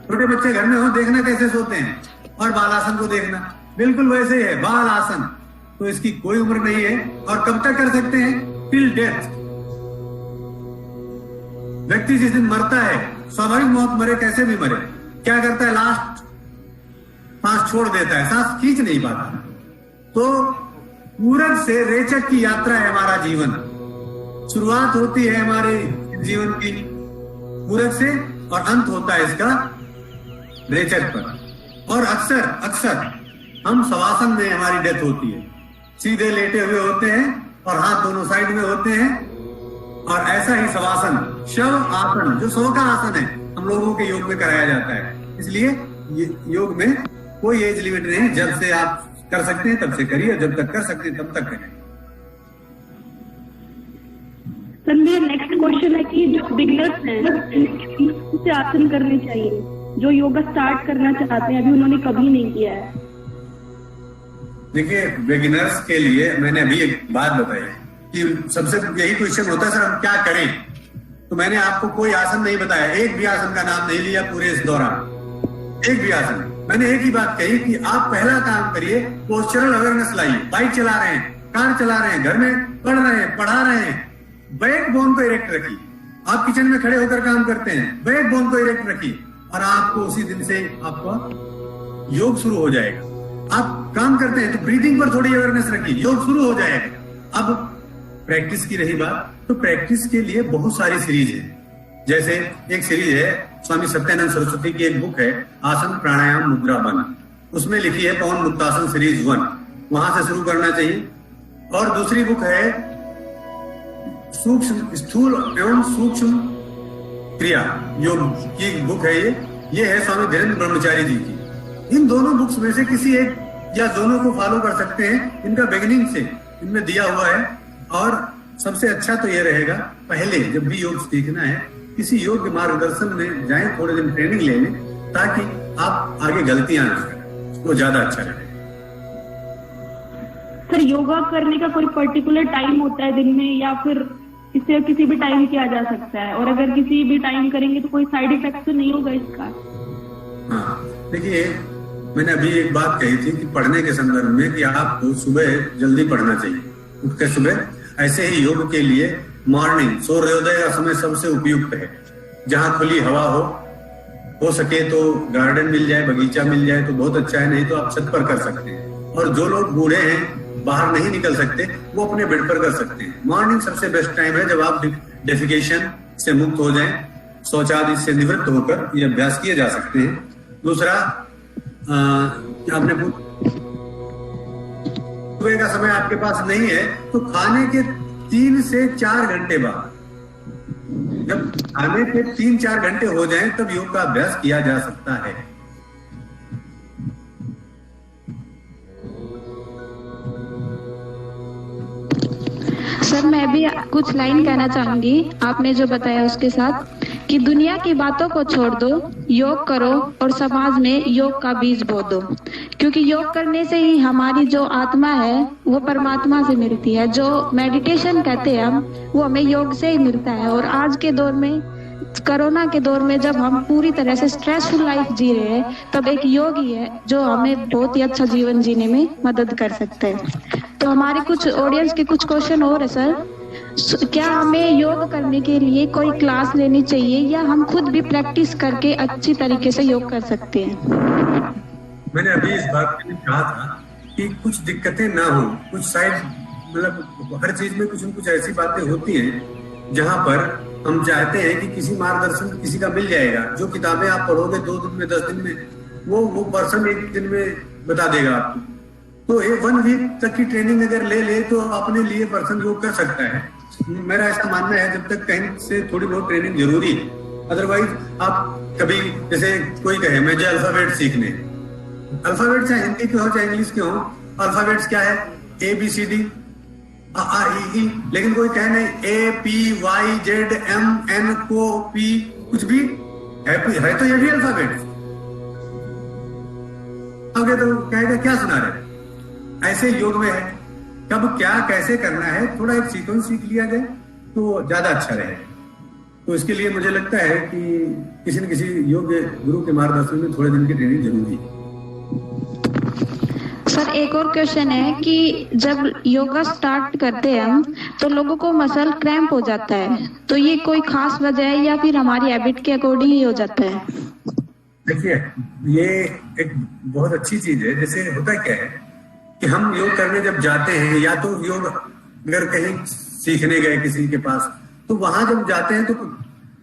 C: छोटे बच्चे घर में हो, देखना कैसे सोते हैं, और बालासन को देखना बिल्कुल वैसे ही है, बालासन। तो इसकी कोई उम्र नहीं है, और कब तक कर सकते हैं? Till death. व्यक्ति जिस दिन मरता है, स्वाभाविक मौत मरे कैसे भी मरे, क्या करता है? लास्ट सांस छोड़ देता है, सांस खींच नहीं पाता। तो पूरब से रेचक की यात्रा है हमारा जीवन। शुरुआत होती है हमारे जीवन की पूरब से, और अंत होता है इसका रेचक पर। और अक्सर हम शवासन में हमारी डेथ होती है। सीधे लेटे हुए होते हैं और हाथ दोनों साइड में होते हैं, और ऐसा ही शवासन, शव आसन, जो शव का आसन है, हम लोगों के योग में कराया जाता है। इसलिए योग में कोई एज लिमिट नहीं, जब से आप कर सकते हैं तब से करिए, जब तक कर सकते हैं तब तक करिए।
A: सर मेरा नेक्स्ट क्वेश्चन है कि जो बिगिनर्स हैं उसे आसन करने चाहिए, जो योगा स्टार्ट करना चाहते हैं, अभी उन्होंने कभी नहीं किया है।
C: देखिए, बिगिनर्स के लिए मैंने अभी एक बात बताई कि सबसे यही क्वेश्चन होता है, सर हम क्या करें? तो मैंने आपको कोई आसन नहीं बताया, एक भी आसन का नाम नहीं लिया पूरे इस दौरान, एक भी आसन। मैंने एक ही बात कही कि आप पहला काम करिए, पोस्चरल अवेयरनेस लाइए। बाइक चला रहे हैं, कार चला रहे हैं, घर में पढ़ रहे हैं, पढ़ा रहे हैं, बैक बोन को इरेक्ट रखिए। आप किचन में खड़े होकर काम करते हैं, बैक बोन को इरेक्ट रखिए, और आपको उसी दिन से आपका योग शुरू हो जाएगा। आप काम करते हैं तो ब्रीदिंग पर थोड़ी अवेयरनेस रखिए, योग शुरू हो जाएगा। अब प्रैक्टिस की रही बात, तो प्रैक्टिस के लिए बहुत सारी सीरीज है। जैसे एक सीरीज है, स्वामी सत्यानंद सरस्वती की एक बुक है, आसन प्राणायाम मुद्रा बन, उसमें लिखी है पवन मुक्तासन सीरीज 1, वहां से शुरू करना चाहिए। और दूसरी बुक है सूक्ष्म स्थूल एवं सूक्ष्म क्रिया योग की बुक है, ये है स्वामी धीरेन्द्र ब्रह्मचारी जी की। इन दोनों बुक्स में से किसी एक या दोनों को फॉलो कर सकते हैं। इनका बिगिनिंग से इनमें दिया हुआ है, और सबसे अच्छा तो ये रहेगा, पहले जब भी योग सीखना है किसी योग के मार्गदर्शन में जाएं, थोड़े दिन ट्रेनिंग ले लें, ताकि आप आगे गलतियां ना करें, वो ज्यादा अच्छा रहेगा।
A: सर योगा करने का कोई पर्टिकुलर टाइम होता है दिन में, या फिर इसे किसी भी टाइम किया जा सकता है? और अगर किसी भी टाइम करेंगे तो कोई साइड इफेक्ट तो नहीं होगा इसका?
C: हाँ, देखिए, मैंने अभी एक बात कही थी कि पढ़ने के संदर्भ में कि आपको सुबह जल्दी पढ़ना चाहिए, उठ के सुबह। ऐसे ही योग के लिए मॉर्निंग सूर्योदय का समय सबसे उपयुक्त है, जहाँ खुली हवा हो सके तो गार्डन मिल जाए, बगीचा मिल जाए तो बहुत अच्छा है, नहीं तो आप छत पर कर सकते हैं। और जो लोग बूढ़े हैं, बाहर नहीं निकल सकते, वो अपने बेड पर कर सकते हैं। मॉर्निंग सबसे बेस्ट टाइम है, जब आप डेफिकेशन से मुक्त हो जाएं, शौचादि से निवृत्त होकर ये अभ्यास किए जा सकते हैं। दूसरा, आपने सुबह का समय आपके पास नहीं है तो खाने के 3 से 4 घंटे बाद, जब खाने के 3-4 घंटे हो जाएं, तब योग का अभ्यास किया जा सकता है।
D: सर मैं भी कुछ लाइन कहना चाहूंगी आपने जो बताया उसके साथ, कि दुनिया की बातों को छोड़ दो, योग करो और समाज में योग का बीज बो दो, क्योंकि योग करने से ही हमारी जो आत्मा है वो परमात्मा से मिलती है। जो मेडिटेशन कहते हैं हम, वो हमें योग से ही मिलता है। और आज के दौर में, कोरोना के दौर में, जब हम पूरी तरह से स्ट्रेसफुल लाइफ जी रहे हैं, तब एक योग ही है जो हमें बहुत ही अच्छा जीवन जीने में मदद कर सकते हैं। तो हमारे कुछ ऑडियंस के कुछ क्वेश्चन और है सर, क्या हमें योग करने के लिए कोई क्लास लेनी चाहिए, या हम खुद भी प्रैक्टिस करके अच्छी तरीके से योग कर सकते हैं?
C: मैंने अभी इस बात के लिए कहा था कि कुछ दिक्कतें ना हो, कुछ साइड, मतलब हर चीज में कुछ न कुछ ऐसी बातें होती हैं जहां पर हम चाहते हैं कि किसी मार्गदर्शन किसी का मिल जाएगा। जो किताबें आप पढ़ोगे 2 दिन में, 10 दिन में, वो पर्सन 1 दिन में बता देगा आपको। तो 1 वीक तक की ट्रेनिंग अगर ले ले तो अपने लिए पर्सन योग कर सकता है। मेरा ऐसा मानना है, जब तक कहीं से थोड़ी बहुत ट्रेनिंग जरूरी है। अदरवाइज आप कभी, जैसे कोई कहे मुझे अल्फाबेट सीखने, अल्फाबेट चाहे हिंदी के हो चाहे इंग्लिश के हो, अल्फाबेट्स क्या है? ABCD AEE, लेकिन कोई कहे नहीं APYZMNOP, कुछ भी है तो ये भी अल्फाबेट। आगे तो कहेगा क्या सुना रहे, ऐसे योग में है, कब क्या कैसे करना है, थोड़ा एक सीक्वेंस सीख लिया जाए तो ज्यादा अच्छा रहेगा। तो इसके लिए मुझे लगता है कि किसी न किसी योग गुरु के मार्गदर्शन में थोड़े दिन की ट्रेनिंग जरूरी है।
D: सर एक और क्वेश्चन है कि जब योगा स्टार्ट करते हैं हम तो लोगों को मसल क्रैम्प हो जाता है, तो ये कोई खास वजह है या फिर हमारी हैबिट के अकॉर्डिंग ही हो जाता है?
C: देखिए, ये एक बहुत अच्छी चीज है। जैसे होता क्या है कि हम योग करने जब जाते हैं, या तो योग अगर कहीं सीखने गए किसी के पास, तो वहां जब जाते हैं तो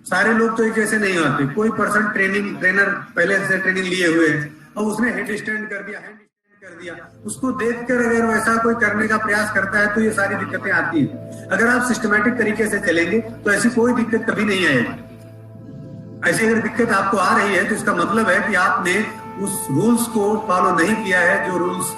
C: सारे लोग तो एक जैसे नहीं आते। कोई पर्सन ट्रेनर पहले से ट्रेनिंग लिए हुए है और उसने हेड स्टैंड कर दिया, हैंड स्टैंड कर दिया, उसको देखकर अगर वैसा कोई करने का प्रयास करता है तो ये सारी दिक्कतें आती हैं। अगर आप सिस्टमैटिक तरीके से चलेंगे तो ऐसी कोई दिक्कत कभी नहीं आएगी। ऐसी अगर दिक्कत आपको आ रही है तो इसका मतलब है कि आपने उस रूल्स को फॉलो नहीं किया है जो रूल्स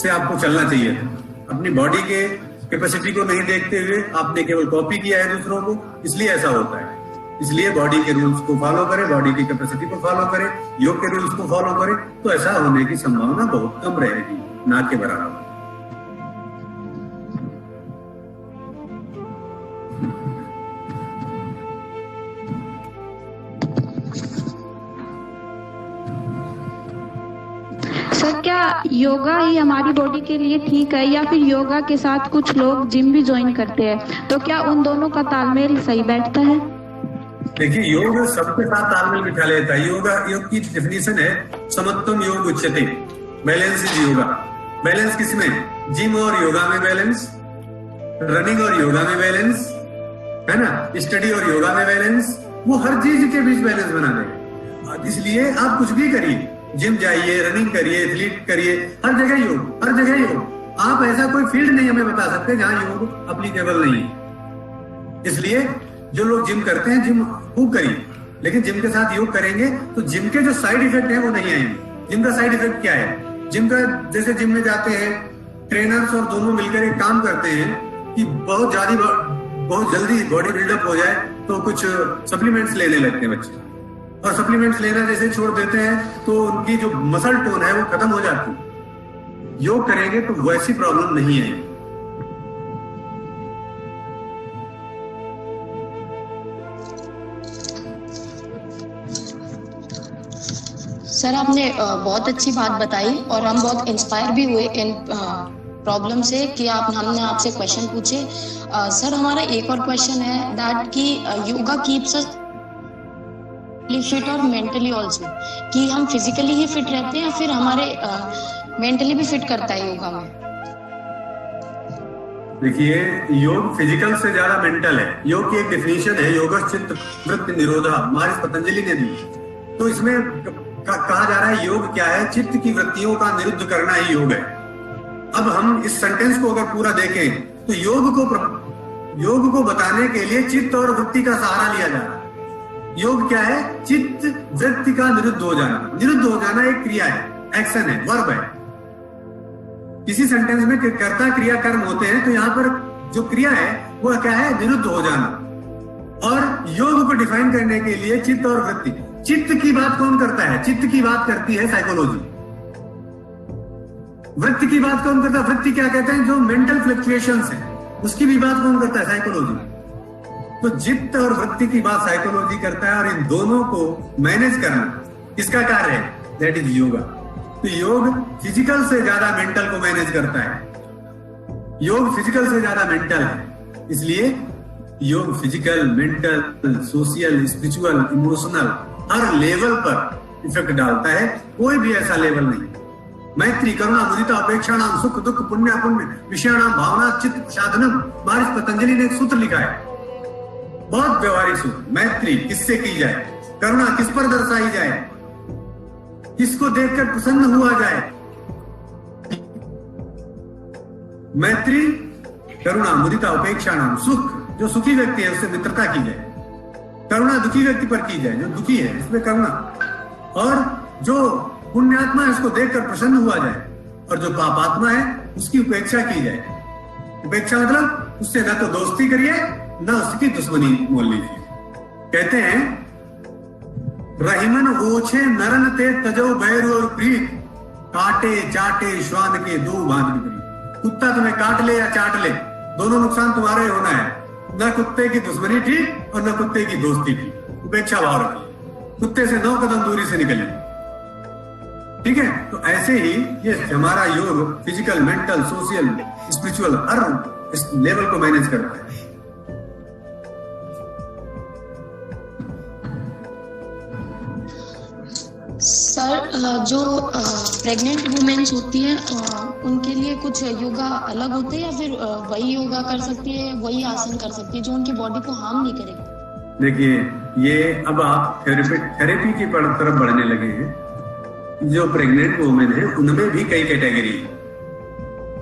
C: से आपको चलना चाहिए था। अपनी बॉडी के कैपेसिटी को नहीं देखते हुए आपने केवल कॉपी किया है दूसरों को, इसलिए ऐसा होता है। इसलिए बॉडी के रूल्स को फॉलो करें, बॉडी की कैपेसिटी को फॉलो करें, योग के रूल्स को फॉलो करें, तो ऐसा होने की संभावना बहुत कम रहेगी, ना के बराबर।
D: सर क्या योगा ही हमारी बॉडी के लिए ठीक है या फिर योगा के साथ कुछ लोग जिम भी ज्वाइन करते हैं, तो क्या उन दोनों का तालमेल सही बैठता है?
C: देखिए, योग सबके साथ तालमेल बिठा लेता है। योग की डेफिनेशन है समत्वम योग उच्यते, बैलेंस इज योगा। बैलेंस किसमें? जिम और योगा में बैलेंस, रनिंग और योगा में बैलेंस, है ना, स्टडी और योगा में बैलेंस, वो हर चीज के बीच बैलेंस बना देगा। इसलिए आप कुछ भी करिए, जिम जाइए, रनिंग करिए, एथलीट करिए, हर जगह योग, हर जगह योग। आप ऐसा कोई फील्ड नहीं हमें बता सकते जहां योग अप्लीकेबल नहीं है। इसलिए जो लोग जिम करते हैं, जिम खूब करिए, लेकिन जिम के साथ योग करेंगे तो जिम के जो साइड इफेक्ट है वो नहीं आएंगे। जिम का साइड इफेक्ट क्या है? जिम का, जैसे जिम में जाते हैं ट्रेनर्स और दोनों मिलकर एक काम करते हैं कि बहुत जल्दी बॉडी बिल्डअप हो जाए तो कुछ सप्लीमेंट्स लेने लगते हैं बच्चे, और सप्लीमेंट्स लेना जैसे छोड़ देते हैं तो उनकी जो मसल टोन है वो खत्म हो जाती है। योग करेंगे तो वैसी प्रॉब्लम नहीं आएगी।
E: सर आपने बहुत अच्छी बात बताई और हम बहुत इंस्पायर भी हुए इन प्रॉब्लम से कि हमने आपसे क्वेश्चन पूछे। सर हमारा एक और क्वेश्चन है दैट कि योगा कीप्स अस फिट और मेंटली ऑल्सो, कि हम फिजिकली ही फिट रहते हैं या फिर हमारे मेंटली भी फिट करता है योगा में?
C: देखिए, योग फिजिकल से ज्यादा मेंटल है। योग की एक डेफिनेशन है योगश्चित्त वृत्ति निरोधा, महर्षि पतंजलि ने दी। तो इसमें कहा जा रहा है योग क्या है? चित्त की वृत्तियों का निरुद्ध करना ही योग है। अब हम इस सेंटेंस को अगर पूरा देखें तो योग को बताने के लिए चित्त और वृत्ति का सहारा लिया जा रहा है। योग क्या है? चित्त वृत्ति का निरुद्ध हो जाना। निरुद्ध हो जाना एक क्रिया है, एक्शन है, वर्ब है। किसी सेंटेंस में कर्ता क्रिया कर्म होते हैं, तो यहाँ पर जो क्रिया है वो क्या है? निरुद्ध हो जाना। और योग को डिफाइन करने के लिए चित्त और वृत्ति, चित्त की बात कौन करता है? चित्त की बात करती है साइकोलॉजी। वृत्ति की बात कौन करता है? वृत्ति क्या कहते हैं? जो मेंटल फ्लक्चुएशंस है, उसकी भी बात कौन करता है? साइकोलॉजी। तो चित्त और वृत्ति की बात साइकोलॉजी करता है, और इन दोनों को मैनेज करना किसका कार्य है? That is yoga. तो योग फिजिकल से ज्यादा मेंटल को मैनेज करता है। योग फिजिकल से ज्यादा मेंटल है, इसलिए yoga physical, mental, social, spiritual, emotional हर लेवल पर इफेक्ट डालता है। कोई भी ऐसा लेवल नहीं। मैत्री, करुणा, मुदिता, उपेक्षा नाम, सुख दुख, पुण्य अपुण्य, विषयाणाम, भावना, चित्त प्रसादनम, महर्षि पतंजलि ने एक सूत्र लिखा है, बहुत व्यवहारिक सूत्र। मैत्री किससे की जाए, करुणा किस पर दर्शाई जाए, किसको देखकर प्रसन्न हुआ जाए। मैत्री, करुणा, मुदिता, उपेक्षा नाम, सुख जो सुखी व्यक्ति है उससे मित्रता की जाए, करुणा दुखी व्यक्ति पर की जाए, जो दुखी है इसमें करुणा, और जो पुण्यात्मा है उसको देखकर प्रसन्न हुआ जाए, और जो पापात्मा है उसकी उपेक्षा की जाए। उपेक्षा मतलब उससे न तो दोस्ती करिए न उसकी दुश्मनी मोल लीजिए। कहते हैं रहीमन ओछे नरन ते तजो बैर और प्रीत, काटे चाटे श्वान के दो बांध बिगड़ी। कुत्ता तुम्हें काट ले या चाट ले, दोनों नुकसान तुम्हारे होना है। न कुत्ते की दुश्मनी ठीक और न कुत्ते की दोस्ती ठीक। उपेक्षा भाव रखिए, कुत्ते से 9 कदम दूरी से निकलिए। ठीक है, तो ऐसे ही ये हमारा योग फिजिकल, मेंटल, सोशल, स्पिरिचुअल हर इस लेवल को मैनेज करता है।
E: सर, जो प्रेग्नेंट वुमेन्स होती हैं उनके लिए कुछ योगा अलग होते हैं या फिर वही योगा कर सकती है, वही आसन कर सकती है जो उनकी बॉडी को हार्म नहीं करेगा?
C: देखिए, ये अब आप थेरेपी की तरफ बढ़ने लगे हैं। जो प्रेग्नेंट वुमेन है उनमें भी कई कैटेगरी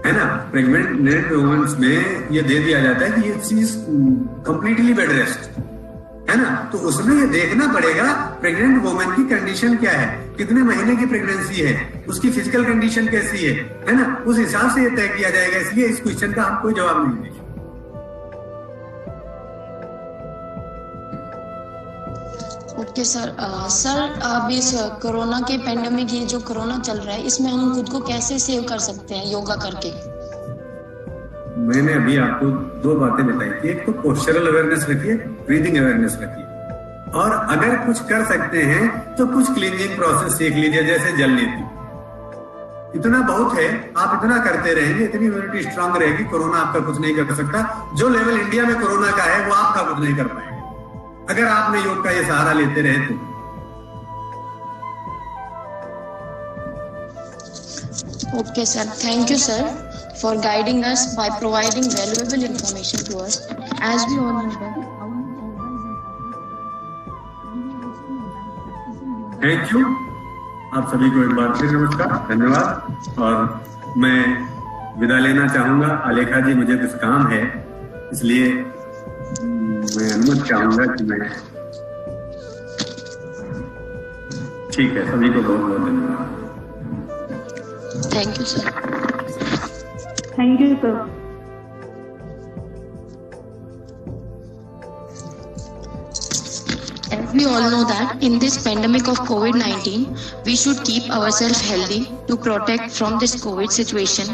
C: है ना। प्रेग्नेंट वुमेन्स में ये दे दिया जाता है कि ये चीज कंप्लीटली बेड रेस्ट है ना, तो उसमें ये देखना पड़ेगा प्रेग्नेंट वुमेन की कंडीशन क्या है, कितने महीने की प्रेगनेंसी है, उसकी फिजिकल कंडीशन कैसी है ना, उस हिसाब से ये तय किया जाएगा। इसलिए इस क्वेश्चन का हम कोई जवाब नहीं देंगे।
E: Okay sir. सर, अब इस कोरोना के पेंडेमिक, ये जो कोरोना चल रहा है, इसमें हम खुद को कैसे सेव कर सकते हैं योगा करके?
C: मैंने अभी आपको 2 बातें बताई थी। एक तो पोस्चरल अवेयरनेस रखिए, ब्रीदिंग अवेयरनेस रखिए, और अगर कुछ कर सकते हैं तो कुछ क्लीनिंग प्रोसेस सीख लीजिए, जैसे जल नीति। इतना बहुत है, आप इतना करते रहेंगे, इतनी इम्यूनिटी स्ट्रांग रहेगी, कोरोना आपका कुछ नहीं कर सकता। जो लेवल इंडिया में कोरोना का है वो आपका कुछ नहीं कर पाएगा अगर आपने योग का ये सहारा लेते रहे तो।
E: Okay, sir. Thank you, sir, for guiding us by providing valuable information to us. As we all know that
C: thank you. आप सभी को एक बार फिर नमस्कार, धन्यवाद। और मैं विदा लेना चाहूंगा। आलेखा जी, मुझे कुछ काम है, इसलिए मैं अनुमति चाहूंगा कि मैं। ठीक है, सभी को बहुत बहुत धन्यवाद।
E: thank you, sir.
A: Thank you, sir.
E: As we all know that in this pandemic of COVID-19, we should keep ourselves healthy to protect from this COVID situation,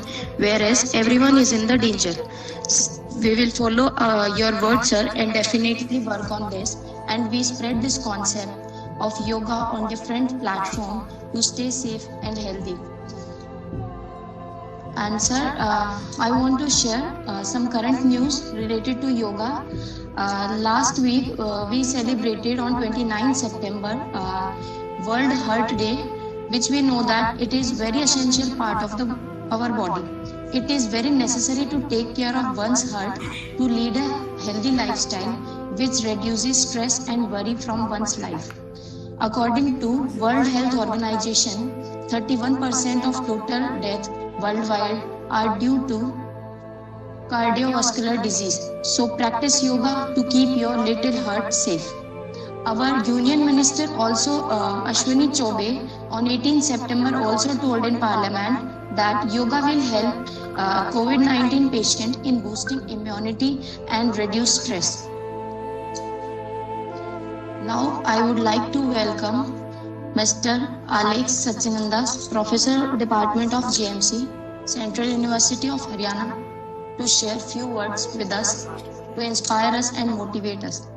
E: whereas everyone is in the danger. We will follow your words, sir, and definitely work on this, and we spread this concept of yoga on different platforms to stay safe and healthy. And sir, I want to share some current news related to yoga. Last week, we celebrated on 29 September World Heart Day, which we know that it is very essential part of our body. It is very necessary to take care of one's heart to lead a healthy lifestyle, which reduces stress and worry from one's life. According to World Health Organization, 31% of total death worldwide are due to cardiovascular disease. So practice yoga to keep your little heart safe. Our Union Minister also, Ashwini Chobe, on 18 September also told in Parliament that yoga will help COVID-19 patient in boosting immunity and reduce stress. Now I would like to welcome Mr. Alex Sachinanda, Professor, Department of GMC, Central University of Haryana, to share few words with us to inspire us and motivate us.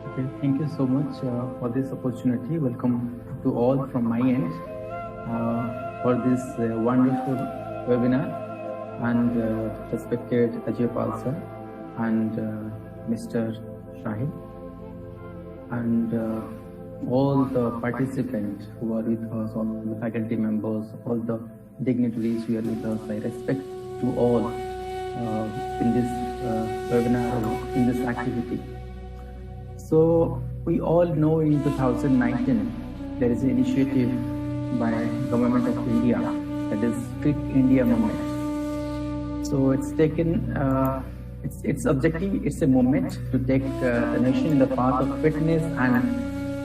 F: Okay, thank you so much for this opportunity. Welcome to all from my end for this wonderful webinar, and respected Ajay Pal sir and Mr. Shahid and all the participants who are with us, all the faculty members, all the dignitaries who are with us. I respect to all in this webinar, in this activity. So we all know in 2019 there is an initiative by Government of India, that is Fit India movement. So it's taken its objective, it's a movement to take the nation in the path of fitness and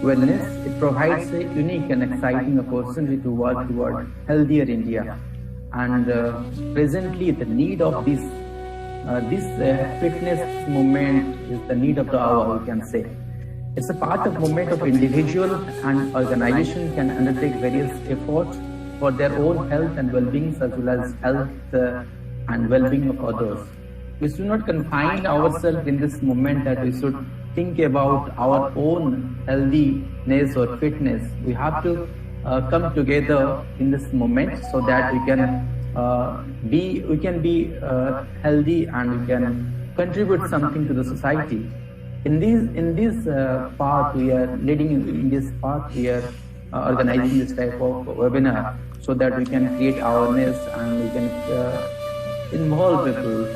F: wellness. It provides a unique and exciting opportunity to work toward healthier India. And presently the need of this fitness movement is the need of the hour, we can say. It's a part of movement of individual and organization can undertake various efforts for their own health and well-being as well as health and well-being of others. We should not confine ourselves in this moment that we should think about our own healthiness or fitness. We have to come together in this moment so that we can be healthy and we can contribute something to the society. In this path we are leading, in this path we are organizing this type of webinar so that we can create awareness and we can involve people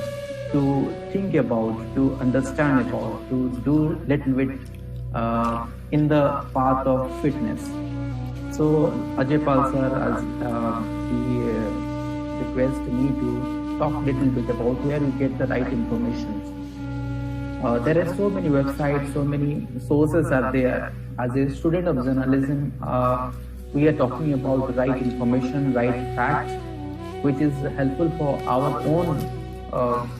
F: to think about, to understand about, to do little bit in the path of fitness. So Ajay Pal sir, as he requested me to talk little bit about where we get the right information. There are so many websites, so many sources are there. As a student of journalism, we are talking about the right information, right facts, which is helpful for our own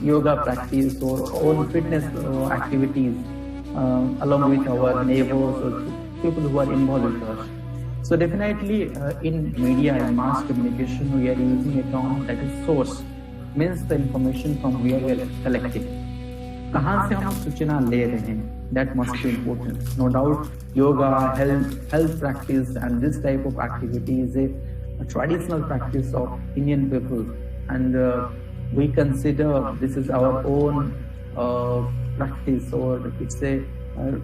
F: yoga practice or own fitness activities, along with our neighbors or people who are involved with us. So definitely in media and mass communication, we are using a term that is source, means the information from where we are collecting. कहाँ से हम सूचना ले रहे हैं? That must be important. No doubt, yoga, health practice, and this type of activity is a traditional practice of Indian people, and we consider this is our own practice, or it's a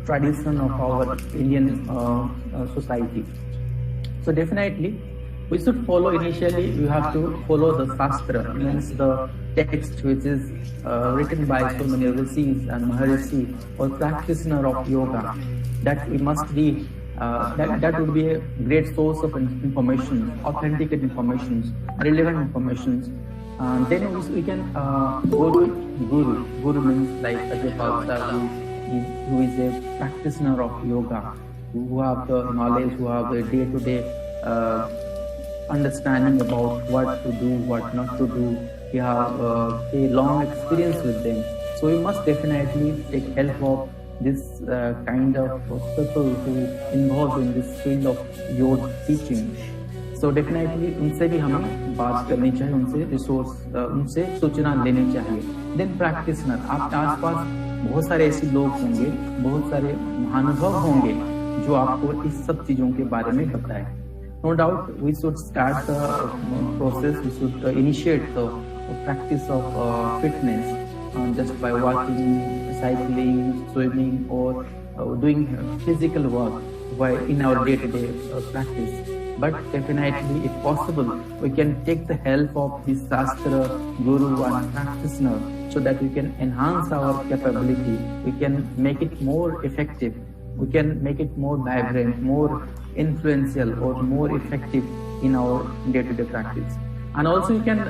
F: tradition of our Indian society. So definitely, we should follow. Initially, we have to follow the Shastra, means the text which is written by so many rishis and maharishi or practitioner of yoga. That we must be that would be a great source of information, authentic information, relevant information. Then we can go to Guru. Guru means like Ajay Pal sir, who is a practitioner of yoga, who have the knowledge, who have a day-to-day understanding about what to do, what not to do. We have a long experience with them. So we must definitely take help of this kind of people who involved in this field of yoga teaching. So definitely उनसे भी हमें बात करनी चाहिए, उनसे resource, उनसे सूचना लेनी चाहिए. Then practitioner, आपके आसपास बहुत सारे ऐसे लोग होंगे, बहुत सारे महानुभव होंगे जो आपको इस सब चीजों के बारे में बताएं. No doubt, we should start the process. We should initiate the practice of fitness just by walking, cycling, swimming, or doing physical work in our day-to-day practice. But definitely, if possible, we can take the help of this Shastra, Guru and practitioner so that we can enhance our capability. We can make it more effective. We can make it more vibrant, more influential, or more effective in our day-to-day practice. And also we can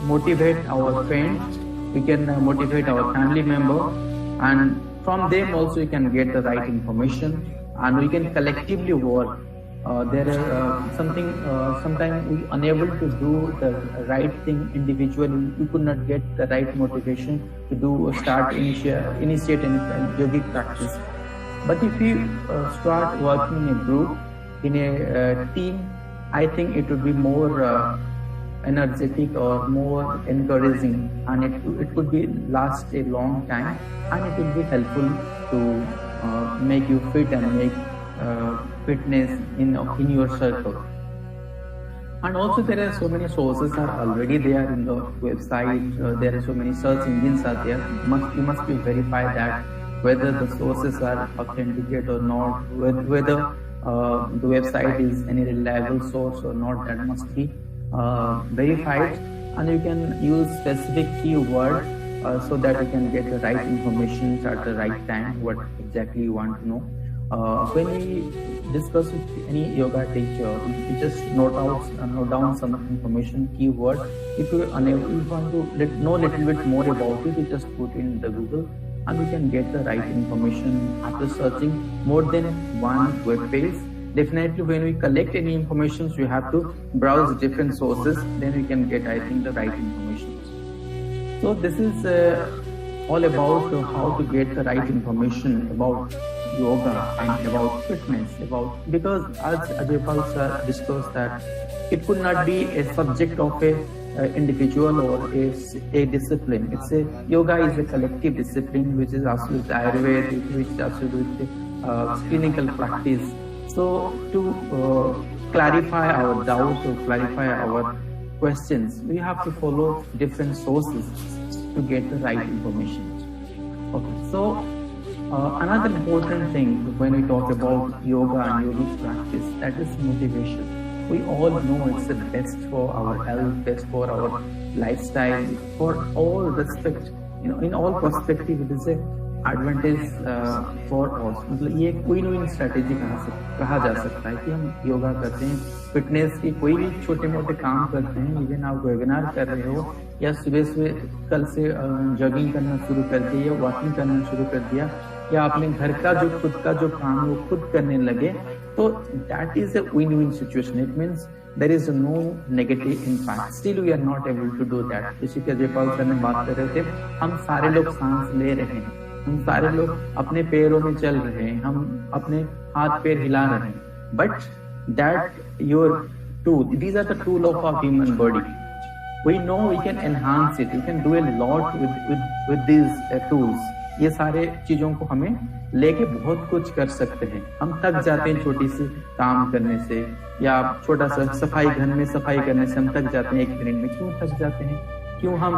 F: motivate our friends, we can motivate our family member, and from them also we can get the right information, and we can collectively work. There are sometimes we are unable to do the right thing individually. We could not get the right motivation to initiate any yogic practice. But if we start working in a group, in a team, I think it would be more energetic or more encouraging, and it could be last a long time, and it will be helpful to make you fit and make fitness in your circle. And also there are so many sources are already there in the website. There are so many search engines are there. You must be verify that whether the sources are authenticate or not, whether the website is any reliable source or not, that must be verified. And you can use specific keyword so that you can get the right information at the right time, what exactly you want to know. When we discuss with any yoga teacher, you just note down some information, keyword. If you are unable, you want to know a little bit more about it, you just put in the Google, and you can get the right information after searching more than one web page. Definitely, when we collect any information, you have to browse different sources. Then we can get, I think, the right information. So this is all about how to get the right information about yoga and about fitness, because as Ajaypal sir discussed that it could not be a subject of a individual or a discipline. Yoga is a collective discipline which is also with Ayurveda, which is also with clinical practice. So to clarify our doubts or clarify our questions, we have to follow different sources to get the right information. Okay, so another important thing when we talk about yoga and yogic practice, that is motivation. We all know it's the best for our health, best for our lifestyle, for all respect, in all perspective it is a advantage for us. मतलब ये कोई ना कोई strategy कहा जा सकता है कि हम योगा करते हैं, फिटनेस की कोई भी छोटे मोटे काम करते हैं, इवन आप वेबिनार कर रहे हो या सुबह कल से जॉगिंग करना शुरू कर दिया या वॉकिंग करना शुरू कर दिया या आपने घर का जो खुद का जो काम है वो खुद करने लगे, तो that is a win win situation. It means there is no negative impact. Still we are not able to do that. जैसे कि जयपाल सर ने बात कर रहे थे, हम सारे लोग सांस ले रहे हैं, हम सारे लोग अपने पैरों में चल रहे हैं, हम अपने हाथ पैर हिला रहे हैं, but that your tool, these are the tool of our human body. We know we can enhance it, we can do a lot with these tools. ये सारे चीजों को हमें लेके बहुत कुछ कर सकते हैं. हम थक जाते हैं छोटी सी काम करने से, या छोटा सा सफाई, घर में सफाई करने से हम थक जाते हैं 1 मिनट में. क्यों थक जाते हैं? क्यों हम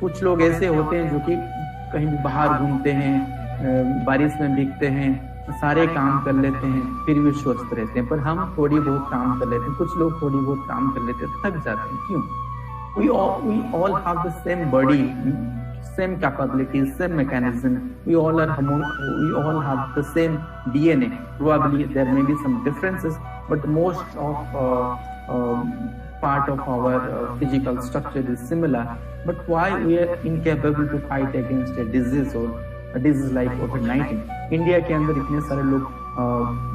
F: कुछ लोग ऐसे होते हैं जो कि कहीं भी बाहर घूमते हैं, बारिश में भीगते हैं, सारे काम कर लेते हैं, फिर भी स्वस्थ रहते हैं, पर हम थोड़ी बहुत काम कर लेते हैं. कुछ लोग थोड़ी बहुत काम कर लेते हैं, थक जाते हैं. क्यों? We all have the same body, same capabilities, same mechanism. We all have the same DNA. Probably there may be some differences, but most of part of our physical structure is similar. But why we are incapable to fight against a disease or a disease like COVID-19? India के अंदर इतने सारे लोग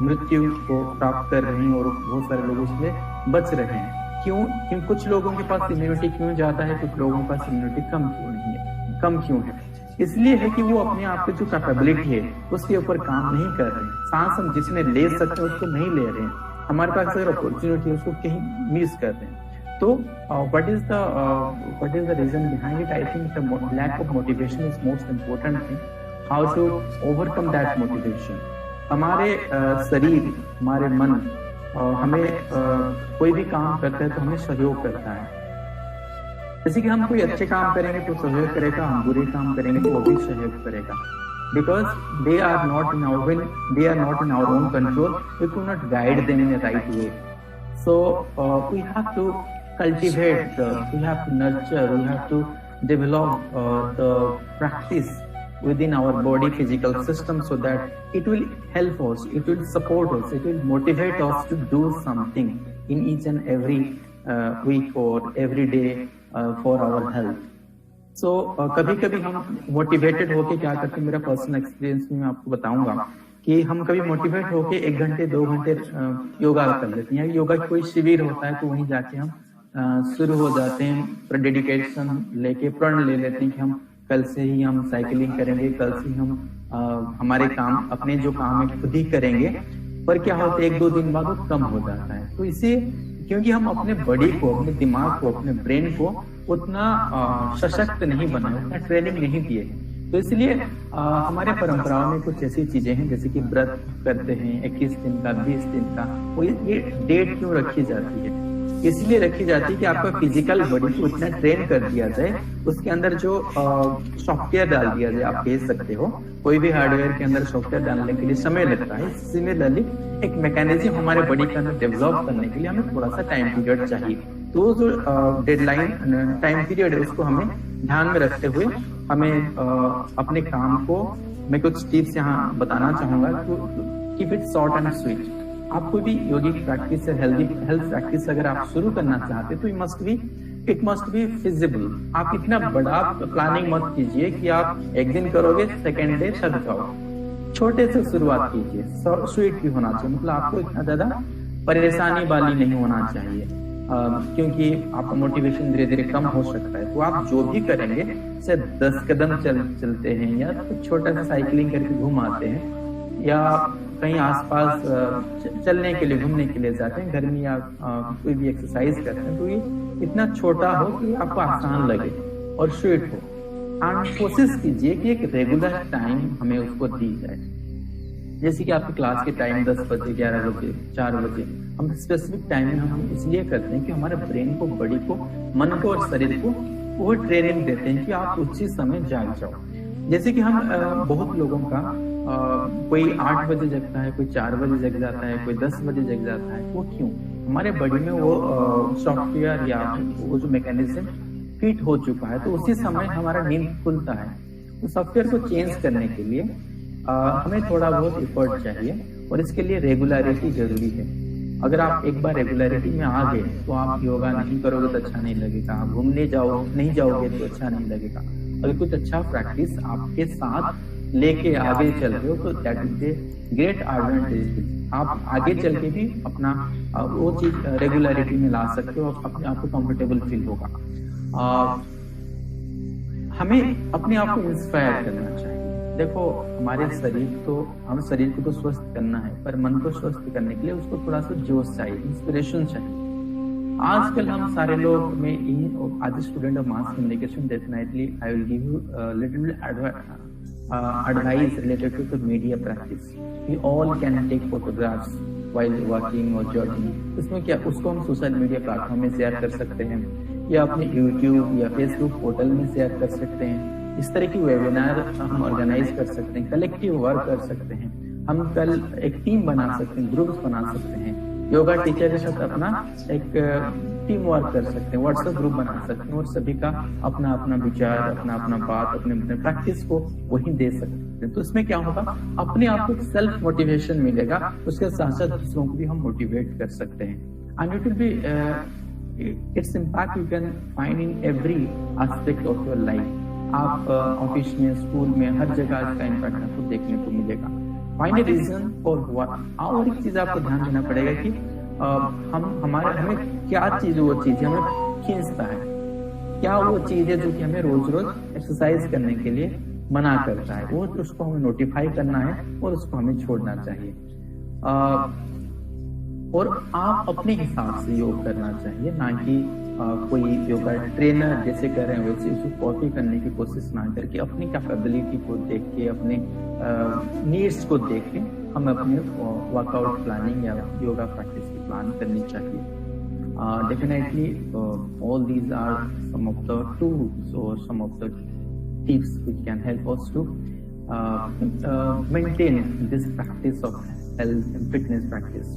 F: मृत्यु को प्राप्त कर रहे हैं और बहुत सारे लोग उसमें बच रहे हैं. क्यों? कुछ लोगों के पास इम्यूनिटी क्यों ज्यादा है, कुछ लोगों के पास इम्यूनिटी कम क्यों है? इसलिए है कि वो अपने आप की जो कैपेबिलिटी है उसके ऊपर काम नहीं कर रहे हैं. सांस हम जिसमें ले सकते हैं उसको नहीं ले रहे हैं. हमारे पास अगर अपॉर्चुनिटी है उसको कहीं मिस कर रहे हैं. तो what is the reason behind it? I think the lack of motivation is most important thing. How to overcome that motivation? हमारे शरीर, हमारे मन हमें कोई भी काम करता है तो हमें सहयोग करता है. जैसे कि हम कोई अच्छे काम करेंगे तो सहयोग करेगा, हम बुरे काम करेंगे तो वो भी सहयोग करेगा. Because they are not in our own control, we could not guide them in the right way. So we have to cultivate, we have to nurture, we have to develop the practice within our body physical system so that it will help us, it will support us, it will motivate us to do something in each and every week or every day for our health. So कभी कभी हम motivated होके क्या करते हैं, मेरा personal experience में मैं आपको बताऊंगा कि हम कभी मोटिवेट होके 1 घंटे 2 घंटे योगा कर लेते हैं. योगा की कोई शिविर होता है तो वहीं जाके हम शुरू हो जाते हैं, डेडिकेशन लेके प्रण ले लेते हैं कि हम कल से ही हम साइकिलिंग करेंगे, कल से ही हम हमारे काम, अपने जो काम है खुद ही करेंगे. पर क्या होता है 1-2 दिन बाद वो कम हो जाता है. तो इसे क्योंकि हम अपने बॉडी को, अपने दिमाग को, अपने ब्रेन को उतना सशक्त नहीं बनाए, उतना ट्रेनिंग नहीं दिए. तो इसलिए हमारे परंपराओं में कुछ ऐसी चीजें हैं जैसे कि व्रत करते हैं 21 दिन का, 20 दिन का. वो ये डेट क्यों रखी जाती है? इसलिए रखी जाती है कि आपका फिजिकल बॉडी को उतना ट्रेन कर दिया जाए, उसके अंदर जो सॉफ्टवेयर डाल दिया जाए. आप कह सकते हो कोई भी हार्डवेयर के अंदर सॉफ्टवेयर डालने के लिए समय लगता है. सिमिलरली एक मैकेनिज्म हमारे बॉडी के अंदर डेवलप करने के लिए हमें थोड़ा सा टाइम पीरियड चाहिए. तो जो डेडलाइन टाइम पीरियड है उसको हमें ध्यान में रखते हुए हमें अपने काम को, मैं कुछ टिप्स यहाँ बताना चाहूंगा. Keep it short and sweet. आप कोई भी योगिक प्रैक्टिस या हेल्थ प्रैक्टिस अगर आप शुरू करना चाहते हैं तो इट मस्ट बी फिजिबल. आप इतना बड़ा प्लानिंग मत कीजिए कि आप 1 दिन करोगे, सेकेंड डे थक जाओ. छोटे से शुरुआत कीजिए. स्वीट भी होना चाहिए, मतलब आपको इतना ज्यादा परेशानी वाली नहीं होना चाहिए, क्योंकि आपका मोटिवेशन धीरे धीरे कम हो सकता है. तो आप जो भी करेंगे, से 10 कदम चलते हैं या कुछ छोटा सा साइकिलिंग करके घूम आते हैं, या कहीं आसपास चलने के लिए, घूमने के लिए जाते हैं, घर में या कोई भी एक्सरसाइज करते हैं, तो ये इतना छोटा हो कि आपको आसान लगे और स्वीट हो। एंड कोशिश कीजिए कि एक रेगुलर टाइम हमें उसको दी जाए। जैसे कि आपकी क्लास के टाइम 10 बजे, 11 बजे, 4 बजे, हम स्पेसिफिक टाइमिंग हम इसलिए करते हैं कि हमारे ब्रेन को, बॉडी को, मन को और शरीर को वो ट्रेनिंग देते हैं कि आप उसी समय जाग जाओ। जैसे कि हम बहुत लोगों का कोई 8 बजे जगता है, कोई 4 बजे जग जाता है, कोई 10 बजे जग जाता है। वो क्यों? हमारे बॉडी में वो सॉफ्टवेयर या वो जो मैकेनिज्म फिट हो चुका है, तो उसी समय हमारा नींद खुलता है। तो सॉफ्टवेयर को चेंज करने के लिए हमें थोड़ा बहुत एफर्ट चाहिए और इसके लिए रेगुलरिटी जरूरी है। अगर आप एक बार रेगुलरिटी में आ गए तो आप योगा नहीं करोगे तो अच्छा नहीं लगेगा, आप घूमने नहीं जाओगे तो अच्छा नहीं लगेगा। अगर कुछ अच्छा प्रैक्टिस आपके साथ लेके आगे चल रहे हो तो that is a great advantage. आप आगे चल के भी अपना वो चीज रेगुलरिटी में ला सकते हो, अपने आप को कंफर्टेबल फील होगा। हमें अपने आप को इंस्पायर करना चाहिए। देखो, हमारे हम शरीर को तो स्वस्थ करना है, पर मन को स्वस्थ करने के लिए उसको थोड़ा सा जोश चाहिए, इंस्पिरेशन चाहिए। आजकल हम सारे लोग में as a student of mass communication, definitely I will give you a little advice related to the media practice. We all can take photographs while walking or jogging. इसमें क्या, उसको हम सोशल मीडिया प्लेटफॉर्म में share कर सकते हैं या अपने YouTube या Facebook पोर्टल में शेयर कर सकते हैं। इस तरह की वेबिनार हम ऑर्गेनाइज कर सकते हैं, कलेक्टिव वर्क कर सकते हैं। हम कल एक टीम बना सकते हैं, ग्रुप्स बना सकते हैं, योगा टीचर के साथ अपना एक टीम वर्क कर सकते हैं, व्हाट्सएप ग्रुप बना सकते हैं और सभी का अपना अपना विचार, अपना अपना बात, अपने अपने प्रैक्टिस को वही दे सकते हैं। तो इसमें क्या होगा, अपने आप को सेल्फ मोटिवेशन मिलेगा, उसके साथ साथ दूसरों को भी हम मोटिवेट कर सकते हैं। And it will be its impact you can find in every aspect of your life. आप ऑफिस में, स्कूल में, हर जगह इसका इम्पैक्ट आपको देखने को मिलेगा। Find a reason for what. और एक चीज आपको ध्यान देना पड़ेगा कि हमें क्या चीज, वो चीज हमें खींचता है, क्या वो चीज है जो कि हमें रोज रोज एक्सरसाइज करने के लिए मना करता है, वो उसको हमें नोटिफाई करना है और उसको हमें छोड़ना चाहिए। और आप अपने हिसाब से योग करना चाहिए, ना कि कोई योगा ट्रेनर जैसे कर रहे हैं वैसे उसको कॉपी करने की कोशिश ना करके अपनी कैपेबिलिटी को देख के, अपने नीड्स को देख के हम अपने वर्कआउट प्लानिंग या योगा प्रैक्टिस की प्लान करनी चाहिए। Definitely all these are some of the tools और some of the tips which can help us to maintain this practice of health and fitness practice.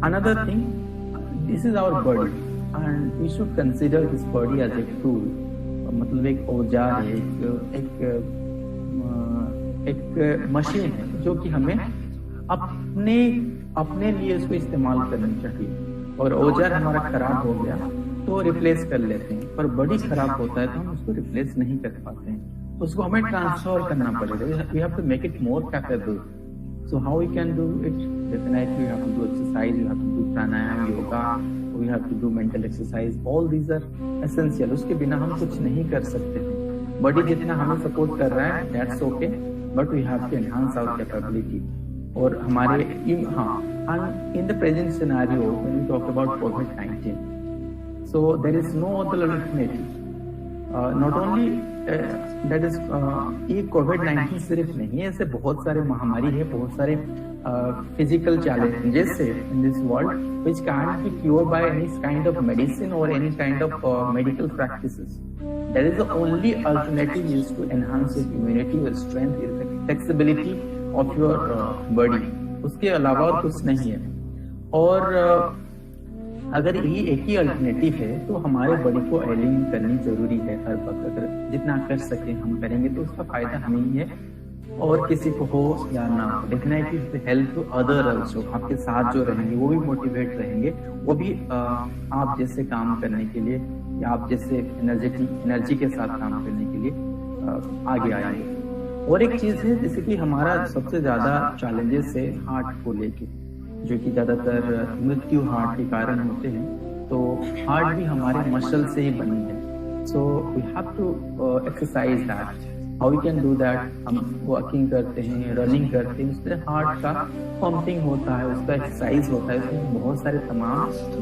F: Another thing, this is our body and we should consider this body as a tool. मतलब एक औजार है, एक machine है जो कि हमें अपने लिए उसको इस्तेमाल करनी चाहिए। और औजार हमारा खराब हो गया तो रिप्लेस कर लेते हैं, पर बॉडी खराब होता है तो हम उसको रिप्लेस नहीं कर पाते हैं, उसको हमें ट्रांसफर करना पड़ेगा। We have to make it more capable. So how we can do it? Definitely you have to do exercise, you have to do pranayama, yoga, we have to do mental exercise. All these are essential. उसके बिना हम कुछ नहीं कर सकते हैं। Body जितना हमें सपोर्ट कर रहा है that's okay, but we have to enhance our capability. और हमारे in the present scenario when we talk about COVID-19, so there is no other alternative. Not only that is ये कोविड-19 सिर्फ नहीं है, ऐसे बहुत सारे महामारी है, बहुत सारे फिजिकल चैलेंजेस है in this world which can't be cured by any kind of medicine or any kind of medical practices. That is the only alternative is to enhance your immunity, your strength, your flexibility of your body. उसके अलावा और कुछ नहीं है। और अगर ये एक ही अल्टरनेटिव है तो हमारे बॉडी को एलिंग करनी जरूरी है हर वक्त। अगर जितना कर सके हम करेंगे तो उसका फायदा हमें ही है और किसी को हो या ना हो। Definitely help to other also, आपके साथ जो रहेंगे वो भी मोटिवेट रहेंगे, वो भी आप जैसे काम करने के लिए या आप जैसे एनर्जी के साथ काम करने के लिए आगे आएंगे। और एक चीज है जैसे कि हमारा सबसे ज्यादा चैलेंजेस है हार्ट को लेके, जो कि ज्यादातर मृत्यु हार्ट के कारण होते हैं। तो हार्ट भी हमारे मसल से ही बनी है, so we have to exercise that. How we can do that? हम वॉकिंग करते हैं, रनिंग करते हैं, उससे हार्ट का पंपिंग होता है, उसका एक्सरसाइज होता है, उसमें बहुत सारे तमाम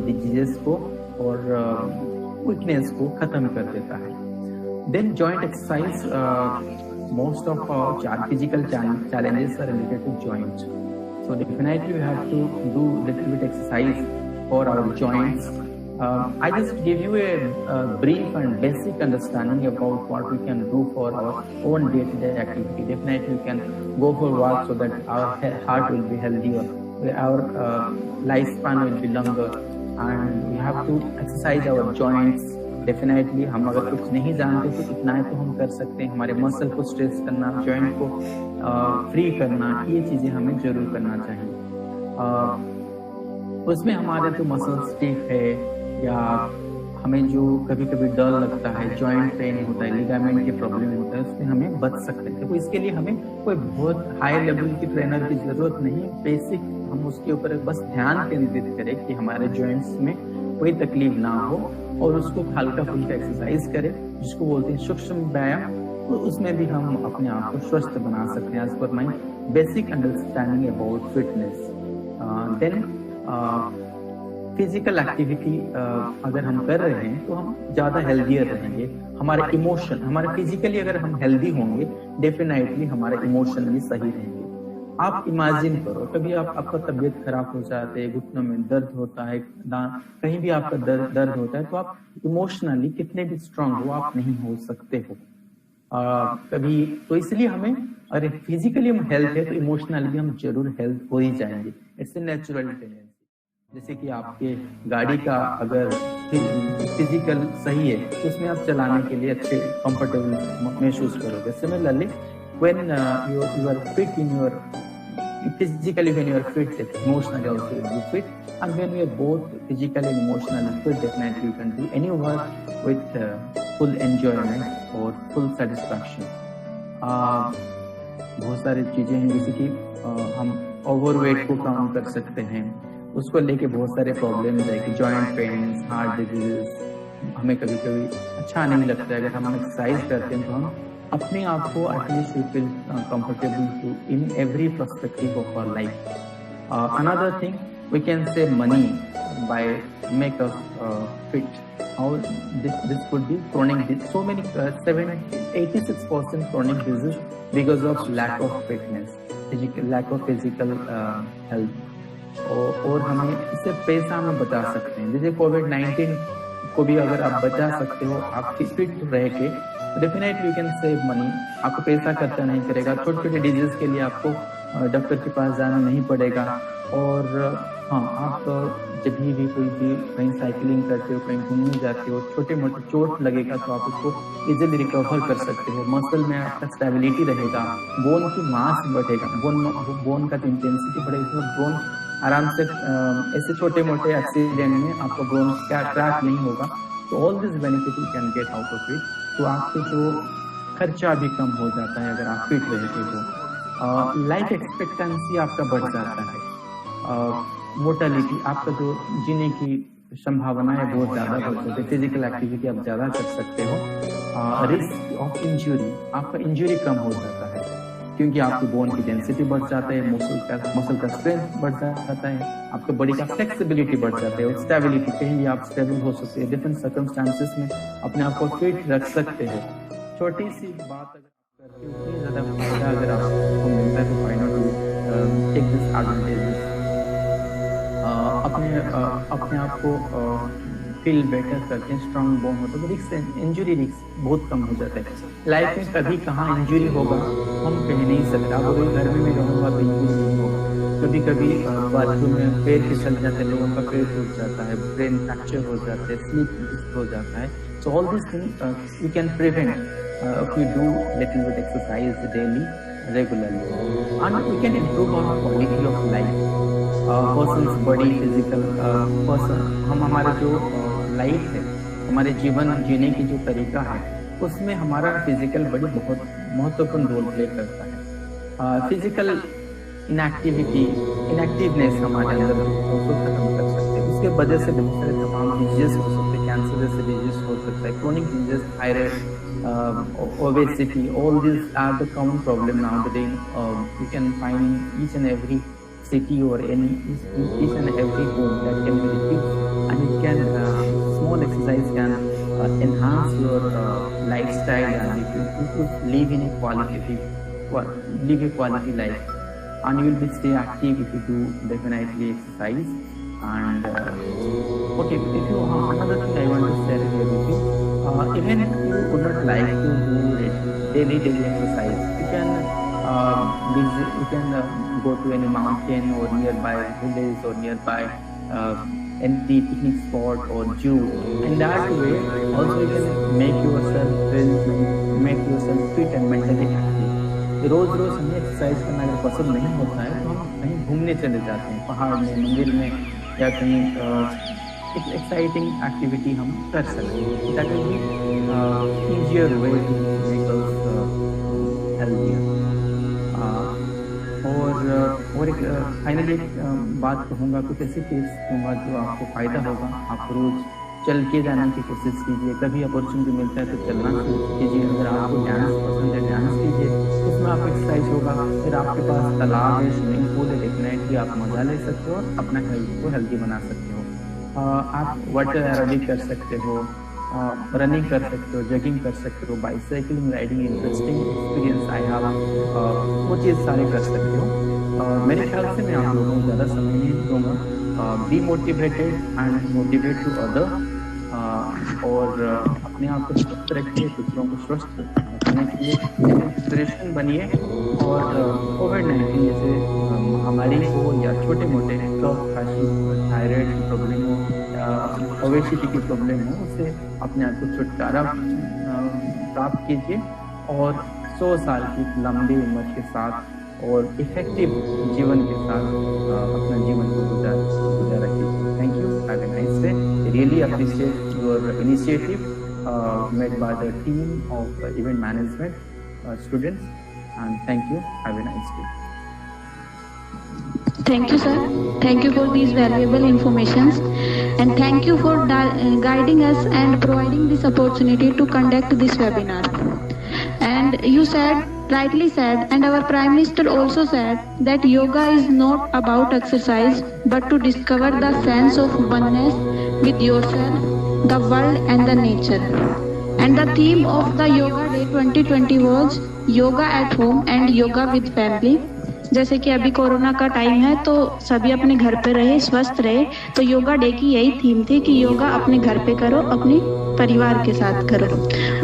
F: डिजीजेस को और वीकनेस को खत्म कर देता है. Then joint exercise, most of our physical challenges are related to joints. So definitely we have to do little bit exercise for our joints. I just give you a brief and basic understanding about what we can do for our own day-to-day activity. Definitely we can go for walk so that our heart will be healthier, our lifespan will be longer, and we have to exercise our joints. Definitely हम अगर कुछ नहीं जानते तो इतना है तो हम कर सकते हैं. हमारे मसल को स्ट्रेच करना, जॉइंट को फ्री करना, ये चीज़ें हमें जरूर करना चाहिए. उसमें हमारे तो मसल स्टिफ है या हमें जो कभी कभी डर लगता है, जॉइंट पेन होता है, लिगामेंट के प्रॉब्लम होता है, उसमें हमें बच सकते हैं. तो इसके लिए हमें कोई बहुत हाई लेवल की ट्रेनर की जरूरत नहीं. बेसिक हम उसके ऊपर बस ध्यान केंद्रित करें कि हमारे जॉइंट्स में कोई तकलीफ ना हो और उसको हल्का फुल्का एक्सरसाइज करें, जिसको बोलते हैं सूक्ष्म व्यायाम. तो उसमें भी हम अपने आप को स्वस्थ बना सकते हैं as per my basic understanding about fitness. Then physical activity अगर हम कर रहे हैं तो हम ज़्यादा हेल्दियर रहेंगे. हमारे इमोशन, हमारे फिजिकली अगर हम हेल्दी होंगे, डेफिनेटली हमारे इमोशन भी सही रहेंगे. आप इमेजिन करो, कभी आपका तबीयत खराब हो जाते है, घुटनों में दर्द होता है, कहीं भी आपका दर्द होता है, तो आप इमोशनली कितने भी स्ट्रांग हो, आप नहीं हो सकते हो. कभी तो इसलिए हमें, अरे फिजिकली हम हेल्थ है तो इमोशनली भी हम जरूर हेल्थ हो ही जाएंगे. It's a natural tendency. जैसे कि आपके गाड़ी का अगर फिजिकल सही है तो उसमें आप चलाने के लिए अच्छे कंफर्टेबल महसूस करोगे. Similarly when you are fit in your physically, when you are fit, emotionally also you will be fit, and when we are both physically and emotionally fit, definitely you can do any work with full enjoyment or full satisfaction. बहुत सारी चीजें हैं जैसे कि हम overweight को कम कर सकते हैं, उसको लेके बहुत सारे प्रॉब्लम्स है कि जॉइंट पेन, हार्ट डिजीज. हमें कभी कभी अच्छा नहीं लगता है. अगर हम एक्सरसाइज करते हैं तो हम अपने आप को at least we feel comfortable to in every perspective of our life. Another thing we can save money by make us fit. How this could be chronic disease. So many 86% chronic disease because of lack of fitness, lack of physical health. और हमें इससे पैसा हम बचा सकते हैं. जैसे कोविड-19 को भी अगर आप बचा सकते हो, आप फिट रह के, definitely you can save money. आपको पैसा खर्चा नहीं करेगा. छोटे छोटे डिजीज के लिए आपको डॉक्टर के पास जाना नहीं पड़ेगा. और हाँ, आप जब भी कोई भी कहीं साइकिलिंग करते हो, कहीं घूमने जाते हो, छोटे मोटे चोट लगेगा तो आप उसको इजीली रिकवर कर सकते हो. मसल में आपका स्टेबिलिटी रहेगा, बोन की मास बढ़ेगा, बोन का जो इंटेंसिटी बढ़ेगी तो बोन आराम से ऐसे छोटे मोटे एक्सीडेंट में आपका बोन क्रैक नहीं होगा. तो all this benefit you can get out of it. तो आपके जो खर्चा भी कम हो जाता है अगर आप फिट रहते हो. लाइफ एक्सपेक्टेंसी आपका बढ़ जाता है. मोर्टेलिटी, आपका जो जीने की संभावना है बहुत ज़्यादा बढ़ जाती है. फिजिकल एक्टिविटी आप ज़्यादा कर सकते हो. रिस्क ऑफ इंजरी, आपका इंजरी कम हो जाता है क्योंकि आपकी बोन की डेंसिटी बढ़ जाता है, मसल का स्ट्रेंथ बढ़ जाता है, आपके बॉडी का फ्लेक्सिबिलिटी बढ़ जाता है. और स्टेबिलिटी, कहीं भी आप स्टेबल हो सकते हैं, डिफरेंट सर्कमस्टांसेस में अपने आप को फिट रख सकते हो. छोटी सी बात अगर करके उतनी ज़्यादा फायदा अगर आपको मिलता है तो find out to take this advantages. अपने आप को फील बेटर करते हैं, स्ट्रांग बोन होता है तो रिस्क, इंजरी रिस्क बहुत कम हो जाता है. लाइफ में कभी कहाँ इंजरी होगा हम कह नहीं सकते. आप अगर घर में रहूँगा तो इंजरी नहीं होगा. कभी कभी बाथरूम में पैर फिसल जाते हैं, लोगों का पैर टूट जाता है, ब्रेन फ्रैक्चर हो जाता है, स्लीप डिस्टर्ब हो जाता है. So all this thing you can prevent if you do little bit exercise daily, regularly, and we can improve our quality of life. Person's body, physical person, हम हमारा जो life है, हमारे जीवन जीने की जो तरीका है, उसमें हमारा फिजिकल बॉडी बहुत महत्वपूर्ण रोल प्ले करता है. फिजिकल इनएक्टिवनेस हमारे अंदर उसको खत्म कर सकते हैं. उसके वजह से बहुत सारे तमाम डिजीज हो सकते हैं. कैंसर जैसे डिजीज हो सकता है, chronic disease, thyroid, obesity, all these are the common problem nowadays. You can find in each and every city or each and every home that can be reduced, and it can small exercise can enhance your lifestyle, and you could live in a quality life, and you will be stay active if you do definitely exercise. And okay, if you another thing I want to share here with you, even if you would not like to do daily exercise, you can go to any mountain or nearby village or nearby any picnic spot or zoo. In that way, also you can make yourself fit and mentally active. रोज हमें exercise करना अगर पसंद नहीं होता है तो हम कहीं घूमने चले जाते हैं, पहाड़ में, मंदिर में, या कहीं एक एक्साइटिंग एक्टिविटी हम कर सकते हैं. That will be easier way to make us healthier. और एक फाइनली एक बात कहूँगा, कुछ ऐसी टिप्स दूँगा जो आपको फ़ायदा होगा. आप रोज़ चल के जाने की कोशिश कीजिए, कभी अपॉर्चुनिटी मिलता है तो चलना कीजिए. अगर आपको डांस पसंद है, डांस कीजिए, उसमें आप एक्सरसाइज होगा. फिर आपके पास तालाब है, स्विमिंग पूल है, डेफिनेटली आप मज़ा ले सकते हो और अपना हेल्थ को हेल्दी बना सकते हो. आप वाटर एरोबिक कर सकते हो, रनिंग कर सकते हो, जॉगिंग कर सकते हो, bicycling, riding, interesting experience I have, वो चीज़ सारे कर सकते हो. मेरे ख्याल से मैं आप लोगों को ज़्यादा समय नहीं दूँगा. Be motivated and motivate to other, और अपने आप को स्वस्थ रखिए, दूसरों को स्वस्थ रखने के लिए इंस्पिरेशन बनिए. और कोविड-19 जैसे महामारी हो या छोटे मोटे कफ, खांसी, थायराइड की प्रॉब्लम हो, ओबेसिटी की प्रॉब्लम हो, उससे अपने आप को छुटकारा प्राप्त कीजिए और 100 साल की लंबी उम्र के साथ और इफेक्टिव जीवन के साथ अपना जीवन को गुजारा कीजिए. Thank you. Have a nice day. Really appreciate your initiative made by the team of event management students, and thank you. Have a nice day.
D: Thank you, sir. Thank you for these valuable informations, and thank you for guiding us and providing this opportunity to conduct this webinar. And you rightly said, and our Prime Minister also said, that yoga is not about exercise but to discover the sense of oneness with yourself, the world and the nature. And the theme of the Yoga Day 2020 was Yoga at Home and Yoga with Family. जैसे कि अभी corona का time है तो सभी अपने घर पे रहे, स्वस्थ रहे, तो योगा डे की यही थीम थी कि योगा अपने घर पे करो, अपने परिवार के साथ करो.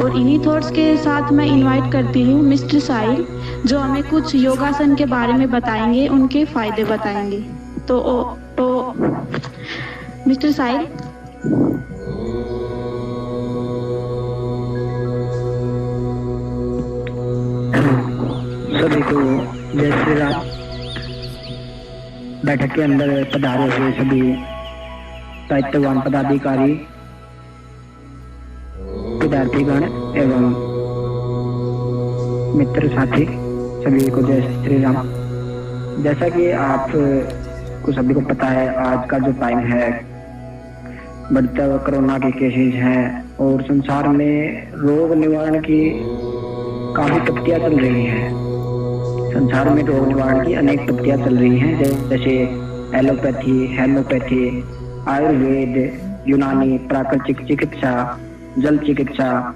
D: और इन्हीं थॉट्स के साथ मैं इनवाइट करती हूँ मिस्टर साहिल, जो हमें कुछ योगासन के बारे में बताएंगे, उनके फायदे बताएंगे. तो मिस्टर साहिल.
G: सभी को जय श्री राम. बैठक के अंदर पधारे हुए सभी दायित्ववान पदाधिकारी, विद्यार्थीगण एवं मित्र साथी, सभी को जय श्री राम. जैसा कि आप को सभी को पता है, आज का जो टाइम है, बढ़ते हुए कोरोना के केसेस हैं और संसार में रोग निवारण की काफी पद्धतियां चल रही हैं. संसार में रोग निवारण की अनेक पद्धतियां चल रही हैं, जैसे एलोपैथी, हेमोपैथी, आयुर्वेद, यूनानी, प्राकृतिक चिकित्सा, जल चिकित्सा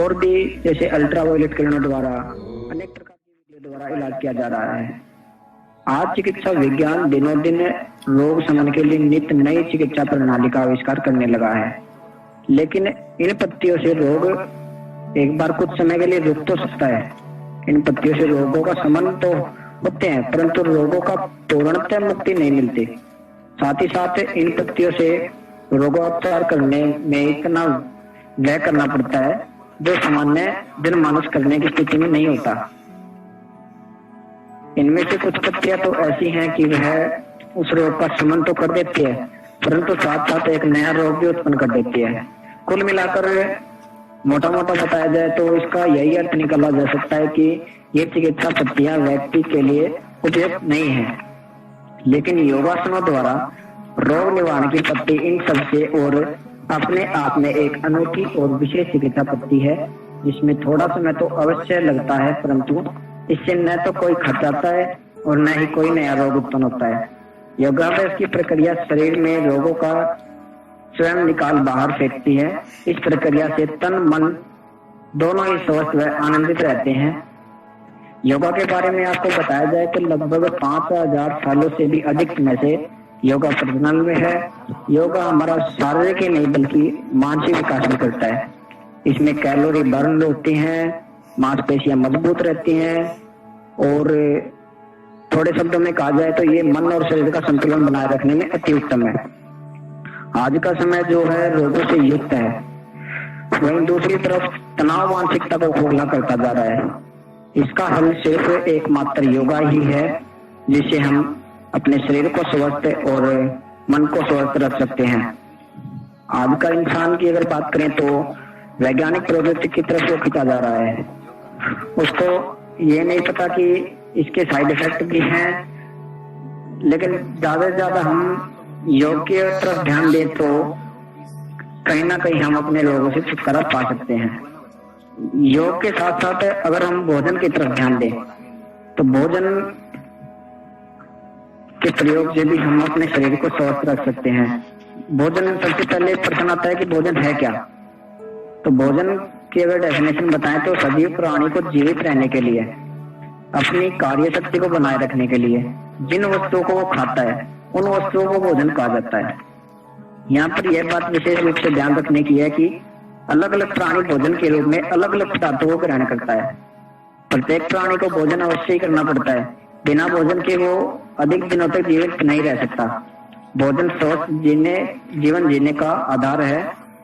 G: और भी जैसे अल्ट्रावायलेट किरणों द्वारा अनेक प्रकार की विधियों द्वारा इलाज किया जा रहा है. आज चिकित्सा विज्ञान दिनों दिन रोग शमन के लिए नित्य नई चिकित्सा प्रणाली का आविष्कार करने लगा है. लेकिन इन पद्धतियों से रोग एक बार कुछ समय के लिए रुक तो सकता है. इन पद्धतियों से रोगों का शमन तो होते हैं, परंतु रोगों का पूर्णतः मुक्ति नहीं मिलती. साथ ही साथ इन पद्धतियों से रोगोपचार करने में इतना व्यय करना पड़ता है जो सामान्य जनमानस करने की स्थिति में नहीं होता. इनमें से कुछ पद्धतियां तो ऐसी हैं कि वह उस रोग का शमन तो कर देती है, परंतु साथ साथ एक नया रोग भी उत्पन्न कर देती है. कुल मिलाकर मोटा मोटा बताया जाए तो इसका यही अर्थ निकाला जा सकता है कि ये चिकित्सा पद्धतियां व्यक्ति के लिए उपयुक्त नहीं है, लेकिन योगासनों द्वारा रोग निवारण की पद्धति इन सबसे और अपने आप में एक अनोखी और विशेष चिकित्सा पद्धति है जिसमें थोड़ा समय तो अवश्य लगता है, परंतु इससे न तो कोई खर्च आता है और न ही कोई नया रोग उत्पन्न होता है। योगाभ्यास की प्रक्रिया शरीर में रोगों का स्वयं निकाल बाहर फेंकती है। इस प्रक्रिया से तन मन दोनों ही स्वस्थ व आनंदित रहते हैं। योगा के बारे में आपको बताया जाए तो लगभग 5000 सालों से भी अधिक समय से योगा प्रचलन में है। योगा हमारा शारीरिक ही नहीं बल्कि मानसिक विकास भी करता है। इसमें कैलोरी बर्न होती हैं, मांसपेशियां मजबूत रहती हैं और थोड़े शब्दों में कहा जाए तो ये मन और शरीर का संतुलन बनाए रखने में अति उत्तम है। आज का समय जो है रोगों से युक्त है, वहीं दूसरी तरफ तनाव मानसिकता को खोखला करता जा रहा है। इसका हल सिर्फ एकमात्र योगा ही है, जिससे हम अपने शरीर को स्वस्थ और मन को स्वस्थ रख सकते हैं। आज का इंसान की अगर बात करें तो वैज्ञानिक प्रवृत्ति की तरफ वो खींचा जा रहा है। उसको ये नहीं पता कि इसके साइड इफेक्ट भी हैं, लेकिन ज्यादा से ज्यादा हम योग की तरफ ध्यान दें तो कहीं ना कहीं हम अपने रोगों से छुटकारा पा सकते हैं। योग के साथ साथ अगर हम भोजन की तरफ ध्यान दें तो भोजन के प्रयोग से भी हम अपने शरीर को स्वस्थ रख सकते हैं। भोजन, सबसे पहले प्रश्न आता है कि भोजन है क्या? तो भोजन की अगर डेफिनेशन बताएं तो सजीव प्राणी को जीवित रहने के लिए, अपनी कार्य शक्ति को बनाए रखने के लिए जिन वस्तुओं को वो खाता है उन वस्तुओं को भोजन कहा जाता है। यहाँ पर यह बात विशेष रूप से ध्यान रखने की है कि अलग अलग प्राणी भोजन के रूप में अलग अलग पदार्थों को ग्रहण करता है। प्रत्येक प्राणी को भोजन अवश्य ही करना पड़ता है। बिना भोजन के वो अधिक दिनों तक जीवित नहीं रह सकता। भोजन स्वस्थ जीवन जीने का आधार है।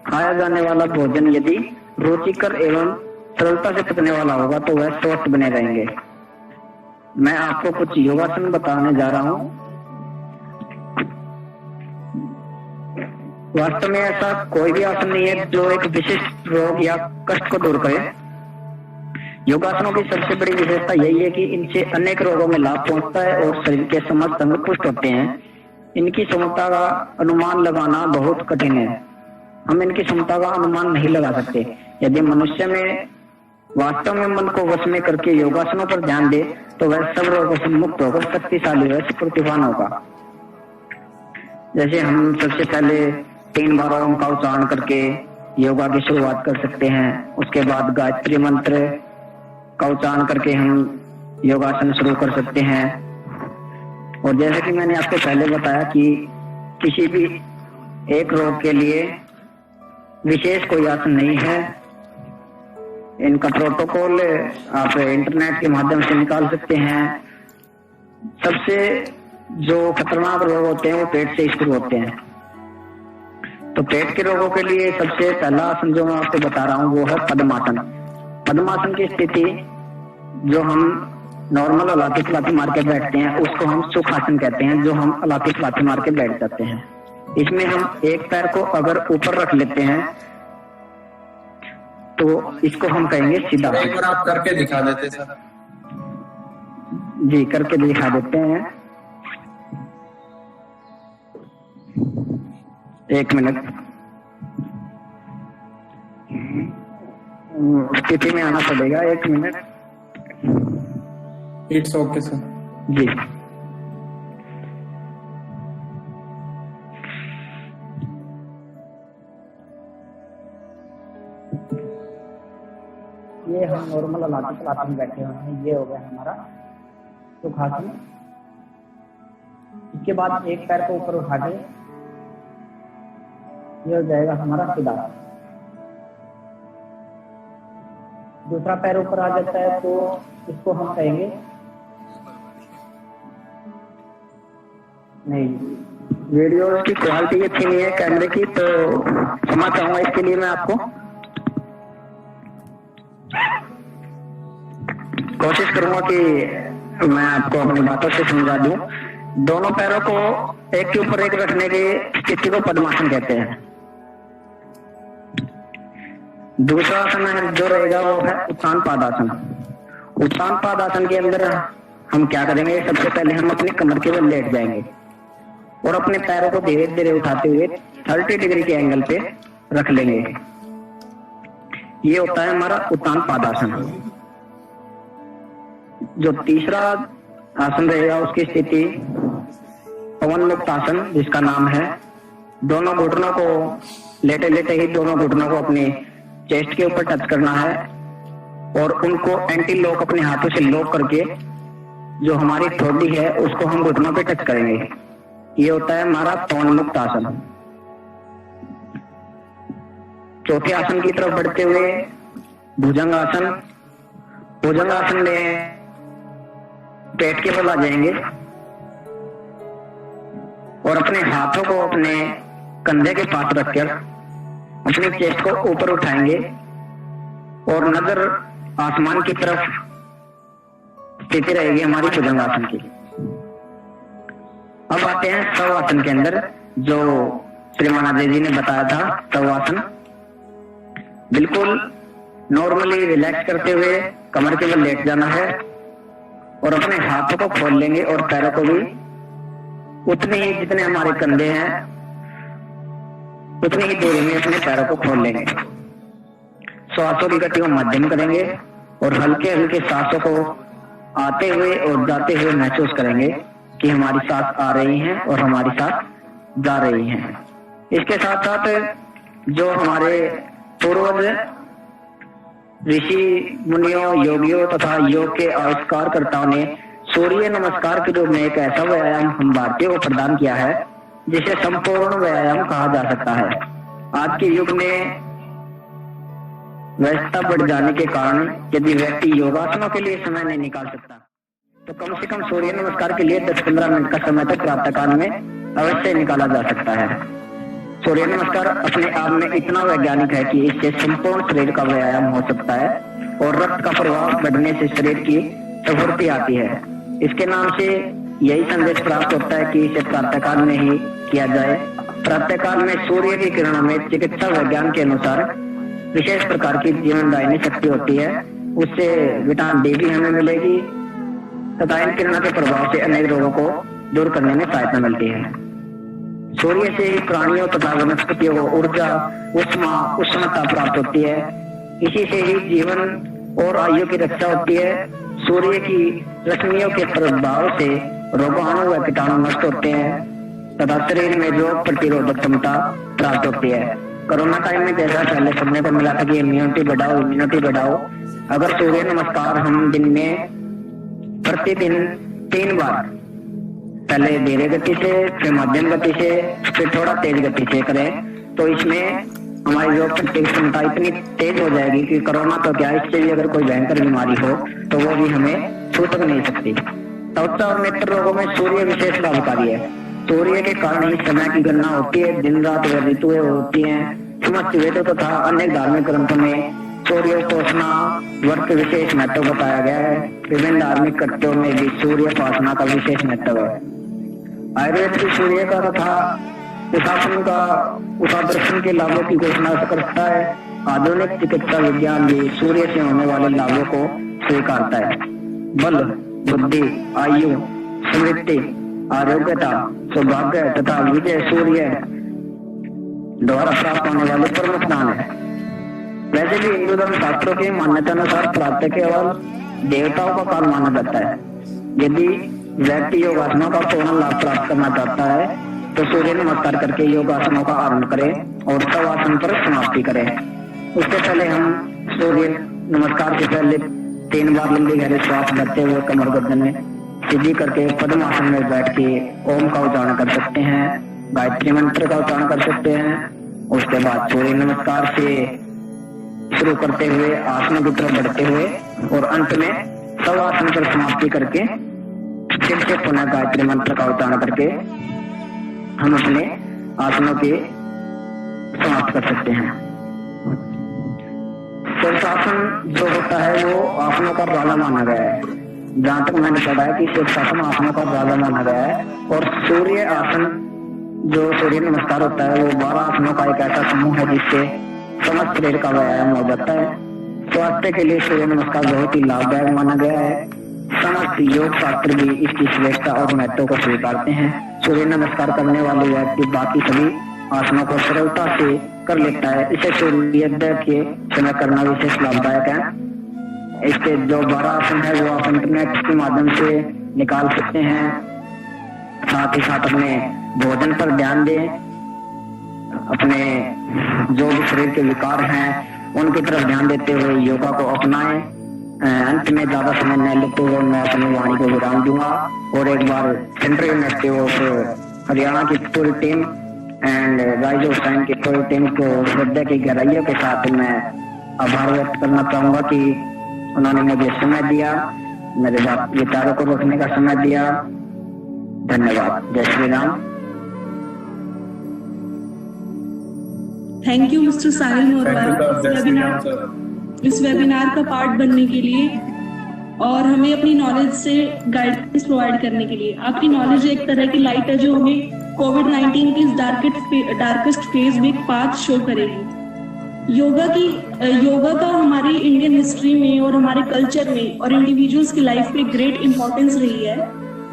G: खाया जाने वाला भोजन यदि रुचिकर एवं सरलता से पचने वाला होगा तो वह स्वस्थ बने रहेंगे। मैं आपको कुछ योगासन बताने जा रहा हूँ। वास्तव में ऐसा कोई भी आसन नहीं है जो एक विशिष्ट रोग या कष्ट को दूर करे। योगासनों की सबसे बड़ी विशेषता यही है कि इनसे अनेक रोगों में लाभ पहुंचता है और शरीर के समस्त अंग पुष्ट होते हैं। इनकी क्षमता का अनुमान लगाना बहुत कठिन है। हम इनकी क्षमता का अनुमान नहीं लगा सकते। यदि मनुष्य में वास्तव में मन को वश में करके योगासनों पर ध्यान दे तो वह सब रोगों से मुक्त होकर शक्तिशाली व प्रतिभावान होगा। जैसे हम सबसे पहले 3 बार ओम का उच्चारण करके योगा की शुरुआत कर सकते हैं। उसके बाद गायत्री मंत्र का उच्चारण करके हम योगासन शुरू कर सकते हैं। और जैसे कि मैंने आपको पहले बताया कि किसी भी एक रोग के लिए विशेष कोई आसन नहीं है। इनका प्रोटोकॉल आप इंटरनेट के माध्यम से निकाल सकते हैं। सबसे जो खतरनाक रोग होते हैं वो पेट से शुरू होते हैं। तो पेट के रोगों के लिए सबसे पहला आसन जो मैं आपको बता रहा हूँ वो है पद्मासन। पद्मासन की स्थिति जो हम नॉर्मल अलाती पलाती मार के बैठते हैं उसको हम सुखासन कहते हैं, जो हम अलाती पलाती मार के बैठ जाते हैं। इसमें हम एक पैर को अगर ऊपर रख लेते हैं तो इसको हम कहेंगे सीधा।
H: एक बार आप करके दिखा देते सर।
G: जी करके दिखा देते हैं, 1 मिनट। स्थिति में आना पड़ेगा, 1 मिनट।
H: It's okay sir.
G: जी ये हम नॉर्मल अलाती पलाती में बैठे हुए हैं। ये हो गया हमारा सुखासन। इसके बाद एक पैर को ऊपर उठा के ये हो जाएगा हमारा सीधा। दूसरा पैर ऊपर आ जाता है तो इसको हम कहेंगे नहीं। वीडियो की क्वालिटी अच्छी नहीं है कैमरे की, तो क्षमा चाहूंगा इसके लिए। मैं आपको कोशिश करूंगा कि मैं आपको अपनी बातों से समझा दूं। दोनों पैरों को एक के ऊपर एक रखने की स्थिति को पद्मासन कहते हैं। दूसरा आसन जो रहेगा वो है उत्तान पादासन। उत्तान पादासन के अंदर हम क्या करेंगे, सबसे पहले हम अपनी कमर के बल लेट जाएंगे और अपने पैरों को धीरे धीरे उठाते हुए 30 डिग्री के एंगल पे रख लेंगे। ये होता है हमारा उत्तान पादासन। जो तीसरा आसन रहेगा उसकी स्थिति पवन मुक्त आसन, जिसका नाम है। दोनों घुटनों को लेटे लेटे ही दोनों घुटनों को अपने चेस्ट के ऊपर टच करना है और उनको एंटी लॉक अपने हाथों से लॉक करके जो हमारी ठोडी है उसको हम घुटनों पे टच करेंगे। ये होता है हमारा पवन मुक्त आसन। चौथे आसन की तरफ बढ़ते हुए भुजंग आसन। भुजंग आसन में पेट के बल आ जाएंगे और अपने हाथों को अपने कंधे के पास रखकर अपने चेस्ट को ऊपर उठाएंगे और नजर आसमान की तरफ स्थिति रहेगी हमारी भुजंग आसन की। अब आते हैं सव आसन के अंदर, जो श्रीमान अजय जी ने बताया था। सव आसन बिल्कुल नॉर्मली रिलैक्स करते हुए कमर के बल लेट जाना है और अपने हाथों को खोल लेंगे और पैरों को भी उतने ही जितने हमारे कंधे हैं उतनी ही दूरी में अपने पैरों को खोल लेंगे। श्वासों की गति को मध्यम करेंगे और हल्के हल्के सांसों को आते हुए और जाते हुए महसूस करेंगे कि हमारी सांस आ रही है और हमारी सांस जा रही है। इसके साथ साथ जो हमारे पूर्वज ऋषि मुनियों, योगियों तथा योग के आविष्कारकर्ताओं ने सूर्य नमस्कार के रूप में एक ऐसा व्यायाम हम भारतीयों को प्रदान किया है जिसे संपूर्ण व्यायाम कहा जा सकता है। आज के युग में व्यस्तता बढ़ जाने के कारण यदि व्यक्ति योगासनों के लिए समय नहीं निकाल सकता तो कम से कम सूर्य नमस्कार के लिए 10-15 मिनट का समय तो प्रातः काल में अवश्य निकाला जा सकता है। सूर्य नमस्कार अपने आप में इतना वैज्ञानिक है कि इससे संपूर्ण शरीर का व्यायाम हो सकता है और रक्त का प्रवाह बढ़ने से शरीर की स्फूर्ति आती है। इसके नाम से यही संदेश प्राप्त होता है कि इसे प्रातःकाल में ही किया जाए। प्रातःकाल में सूर्य की किरणों में चिकित्सा विज्ञान के अनुसार विशेष प्रकार की जीवनदायिनी शक्ति होती है, उससे विटामिन डी भी हमें मिलेगी तथा इन किरणों के प्रभाव से अनेक रोगों को दूर करने में सहायता मिलती है। सूर्य से ही प्राणियों तथा वनस्पतियों को ऊर्जा, उष्णता प्राप्त होती है। इसी से ही जीवन और आयु की रक्षा होती है। सूर्य की रश्मियों के प्रभाव से रोगाणु व कीटाणु नष्ट होते हैं तथा शरीर में रोग प्रतिरोधक क्षमता प्राप्त होती है। कोरोना टाइम में जैसा पहले सुनने को मिला था कि इम्यूनिटी बढ़ाओ, अगर सूर्य नमस्कार हम दिन में प्रतिदिन 3 बार, पहले धीरे गति से, फिर मध्यम गति से, फिर थोड़ा तेज गति से करें तो इसमें हमारी रोग प्रतिरोधक क्षमता इतनी तेज हो जाएगी कि कोरोना तो क्या, इससे भी अगर कोई भयंकर बीमारी हो तो वो भी हमें छू तक नहीं सकती। त्वचा और नेत्र रोगों में सूर्य विशेष लाभकारी है। सूर्य के कारण ही समय की गणना होती है, दिन रात व ऋतुएं होती हैं। समस्त वेदों तथा अन्य धार्मिक ग्रंथों में सूर्योपासना व्रत विशेष महत्व बताया गया है। विभिन्न धार्मिक कृत्यों में भी सूर्योपासना का विशेष महत्व है। आयुर्वेद भी सूर्य का तथा उषासन का उषादर्शन के लाभों की घोषणा करता है। आधुनिक चिकित्सा विज्ञान भी सूर्य से होने वाले लाभों को स्वीकारता है। बल, बुद्धि, आयु, समृद्धि, आरोग्यता, सौभाग्य तथा विजय सूर्य द्वारा प्राप्त होने वाले प्रमुख दान है। वैसे भी हिंदू धर्म शास्त्रों की मान्यता अनुसार प्रातः केवल देवताओं का काल माना जाता है। यदि व्यक्ति योगासनों का पूर्ण लाभ प्राप्त करना चाहता है तो सूर्य नमस्कार करके योगासनों का आरंभ करें और शवासन पर समाप्ति करें। उससे पहले हम सूर्य नमस्कार से पहले 3 बार लंबी गहरी श्वास लेते हुए कमर गर्दन में सीधी करके पद्मासन में बैठ के ओम का उच्चारण कर सकते हैं, गायत्री मंत्र का उच्चारण कर सकते हैं। उसके बाद सूर्य नमस्कार से शुरू करते हुए आसनों की तरफ बढ़ते हुए और अंत में शवासन पर समाप्ति करके फिर से पुनः गायत्री मंत्र का उच्चारण करके हम अपने आसनों के समाप्त कर सकते हैं। शीर्षासन जो होता है वो आसनों का राजा माना गया है। जहां तक मैंने पढ़ा है कि शीर्षासन आसनों का राजा माना गया है और सूर्य आसन जो सूर्य नमस्कार होता है वो 12 आसनों का एक ऐसा समूह है जिससे समस्त शरीर का व्यायाम हो जाता है। स्वास्थ्य के लिए सूर्य नमस्कार बहुत ही लाभदायक माना गया है। समस्त योग शास्त्र भी इसकी श्रेष्ठता और महत्व को स्वीकारते हैं। सूर्य नमस्कार करने वाले व्यक्ति बाकी सभी आसनों को सरलता से कर लेता है। इसे सूर्योदय के समय करना विशेष लाभदायक है। इसके जो 12 आसन है वो आप इंटरनेट के माध्यम से निकाल सकते हैं। साथ ही साथ अपने भोजन पर ध्यान दें, अपने जो भी शरीर के विकार हैं उनकी तरफ ध्यान देते हुए योगा को अपनाएं। अंत में ज्यादा समय न लेते हुए मैं अपनी वाणी को विराम दूंगा और एक बार सेंट्रल यूनिवर्सिटी ऑफ हरियाणा की पूरी team and rise of sine की पूरी टीम को श्रद्धा की गहराइयों के साथ मैं आभार व्यक्त करना चाहूंगा कि उन्होंने मुझे समय दिया, मेरे विचारों को रखने का समय दिया। धन्यवाद। जय Shri Ram.
A: Thank you mister Sahil Morwal इस वेबिनार का पार्ट बनने के लिए और हमें अपनी नॉलेज से गाइडेंस प्रोवाइड करने के लिए। आपकी नॉलेज एक तरह की लाइट है जो हमें कोविड-19 की इस डार्केस्ट फेज में एक पाथ शो करेगी। योगा का हमारी इंडियन हिस्ट्री में और हमारे कल्चर में और इंडिविजुअल्स की लाइफ में ग्रेट इंपॉर्टेंस रही है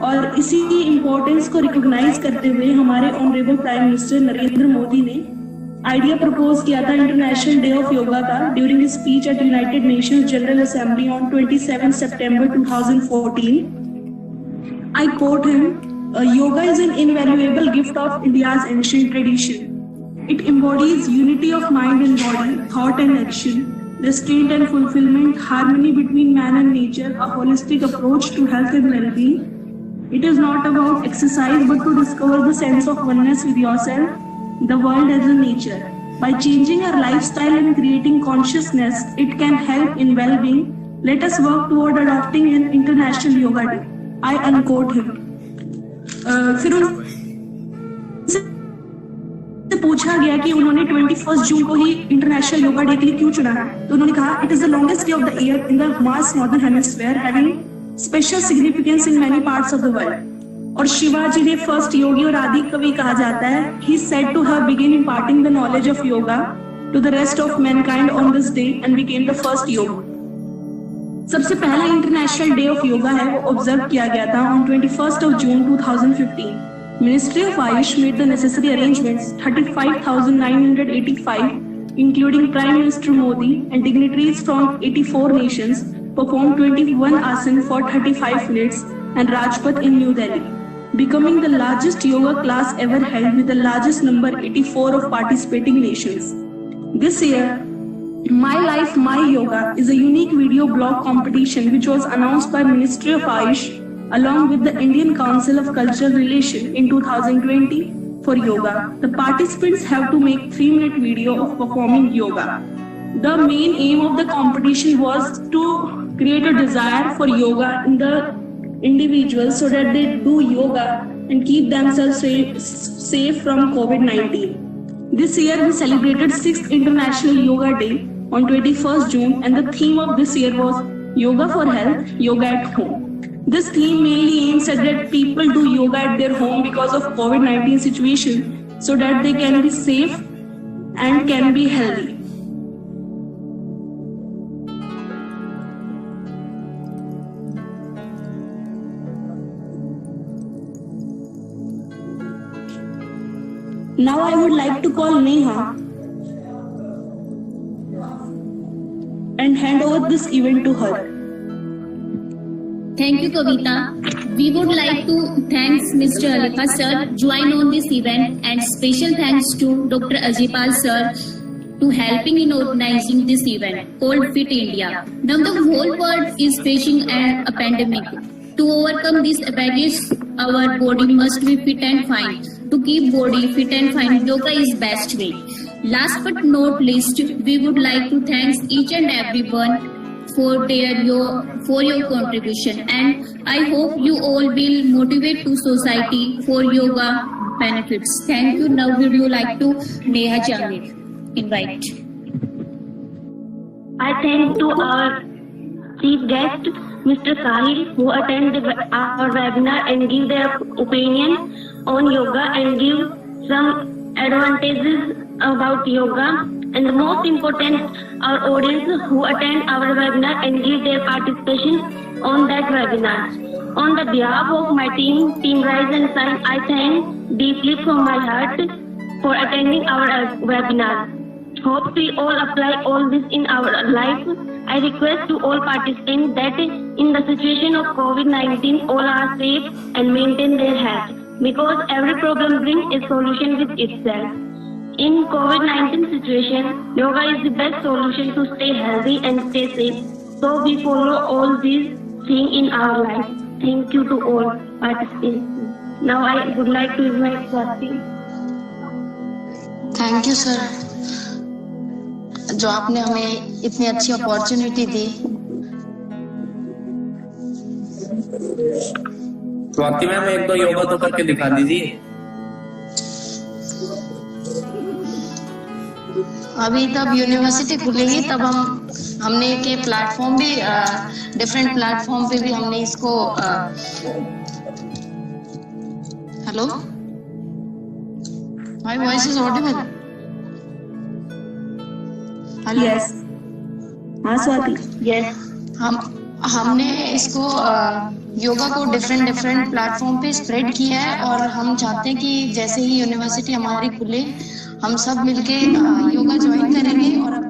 A: और इसी की इंपॉर्टेंस को रिकॉग्नाइज करते हुए हमारे honourable prime minister Narendra Modi ने आइडिया प्रपोज किया था इंटरनेशनल डे ऑफ योगा का during his speech at United Nations general assembly on 27 September 2014. I quote him, "Yoga is an invaluable gift of India's ancient tradition. It embodies unity of mind and body, thought and action, restraint and fulfillment, harmony between man and nature, a holistic approach to health and well-being. It is not about exercise but to discover the sense of oneness with yourself, the world as a nature. By changing our lifestyle and creating consciousness, it can help in well-being. Let us work toward adopting an international yoga day." I unquote him. फिर उनसे पूछा गया कि उन्होंने 21 जून को ही international yoga day के लिए क्यों चुना है, तो उन्होंने कहा it is the longest day of the year in the mass northern hemisphere having special significance in many parts of the world. और शिवाजी ने फर्स्ट योगी और आदि कवि कहा जाता है। He said to her begin imparting the knowledge of yoga to the rest of mankind on this day and became the first yogi. सबसे पहला इंटरनेशनल डे ऑफ योगा है वो ऑब्जर्व किया गया था on 21 June 2015. Ministry of Ayush made the necessary arrangements. 35,985 including Prime Minister Modi and dignitaries from 84 nations performed 21 asana for 35 minutes and Rajpath in New Delhi, becoming the largest yoga class ever held with the largest number 84 of participating nations. This year, My Life, My Yoga is a unique video blog competition which was announced by Ministry of Ayush along with the Indian Council of Cultural Relations in 2020 for yoga. The participants have to make 3-minute video of performing yoga. The main aim of the competition was to create a desire for yoga in the individuals so that they do yoga and keep themselves safe from COVID-19. This year we celebrated 6th International Yoga Day on 21st June and the theme of this year was Yoga for Health, Yoga at Home. This theme mainly aims at that people do yoga at their home because of COVID-19 situation so that they can be safe and can be healthy. Now I would like to call Neha and hand over this event to her.
I: Thank you, Kavita. We would like to thank Mr. Alifa sir join on this event and special thanks to Dr. Ajipal sir to helping in organizing this event called Fit India. Now the whole world is facing a pandemic. To overcome this baggage, our body must be fit and fine. To keep body fit and fine, yoga is best way. Last but not least, we would like to thank each and everyone for your contribution, and I hope you all will motivate to society for yoga benefits. Thank you. Now would you like to Neha Jangir invite?
J: I thank to our chief guest, Mr. Sahil, who attended our webinar and give their opinion on yoga and give some advantages about yoga. And the most important, our audience who attend our webinar and give their participation on that webinar. On the behalf of my team Rise and Shine, I thank deeply from my heart for attending our webinar. Hope we all apply all this in our life. I request to all participants that in the situation of COVID-19, all are safe and maintain their health, because every problem brings a solution with itself. In COVID-19 situation, yoga is the best solution to stay healthy and stay safe. So we follow all these things in our life. Thank you to all participants. Now I would like to invite Swati.
E: Thank you sir, जो आपने हमें इतनी अच्छी opportunity दी।
H: Swati ma'am, एक दो योगा तो करके दिखा दीजिए।
E: अभी तब यूनिवर्सिटी खुलेगी तब हमने के प्लेटफॉर्म भी डिफरेंट प्लेटफॉर्म पे भी हमने इसको hello, my voice is Audible?
A: Yes, हाँ स्वाति,
E: यस। हमने इसको योगा को डिफरेंट प्लेटफॉर्म पे स्प्रेड किया है, और हम चाहते हैं कि जैसे ही यूनिवर्सिटी हमारी खुले हम सब मिलके योगा ज्वाइन करेंगे और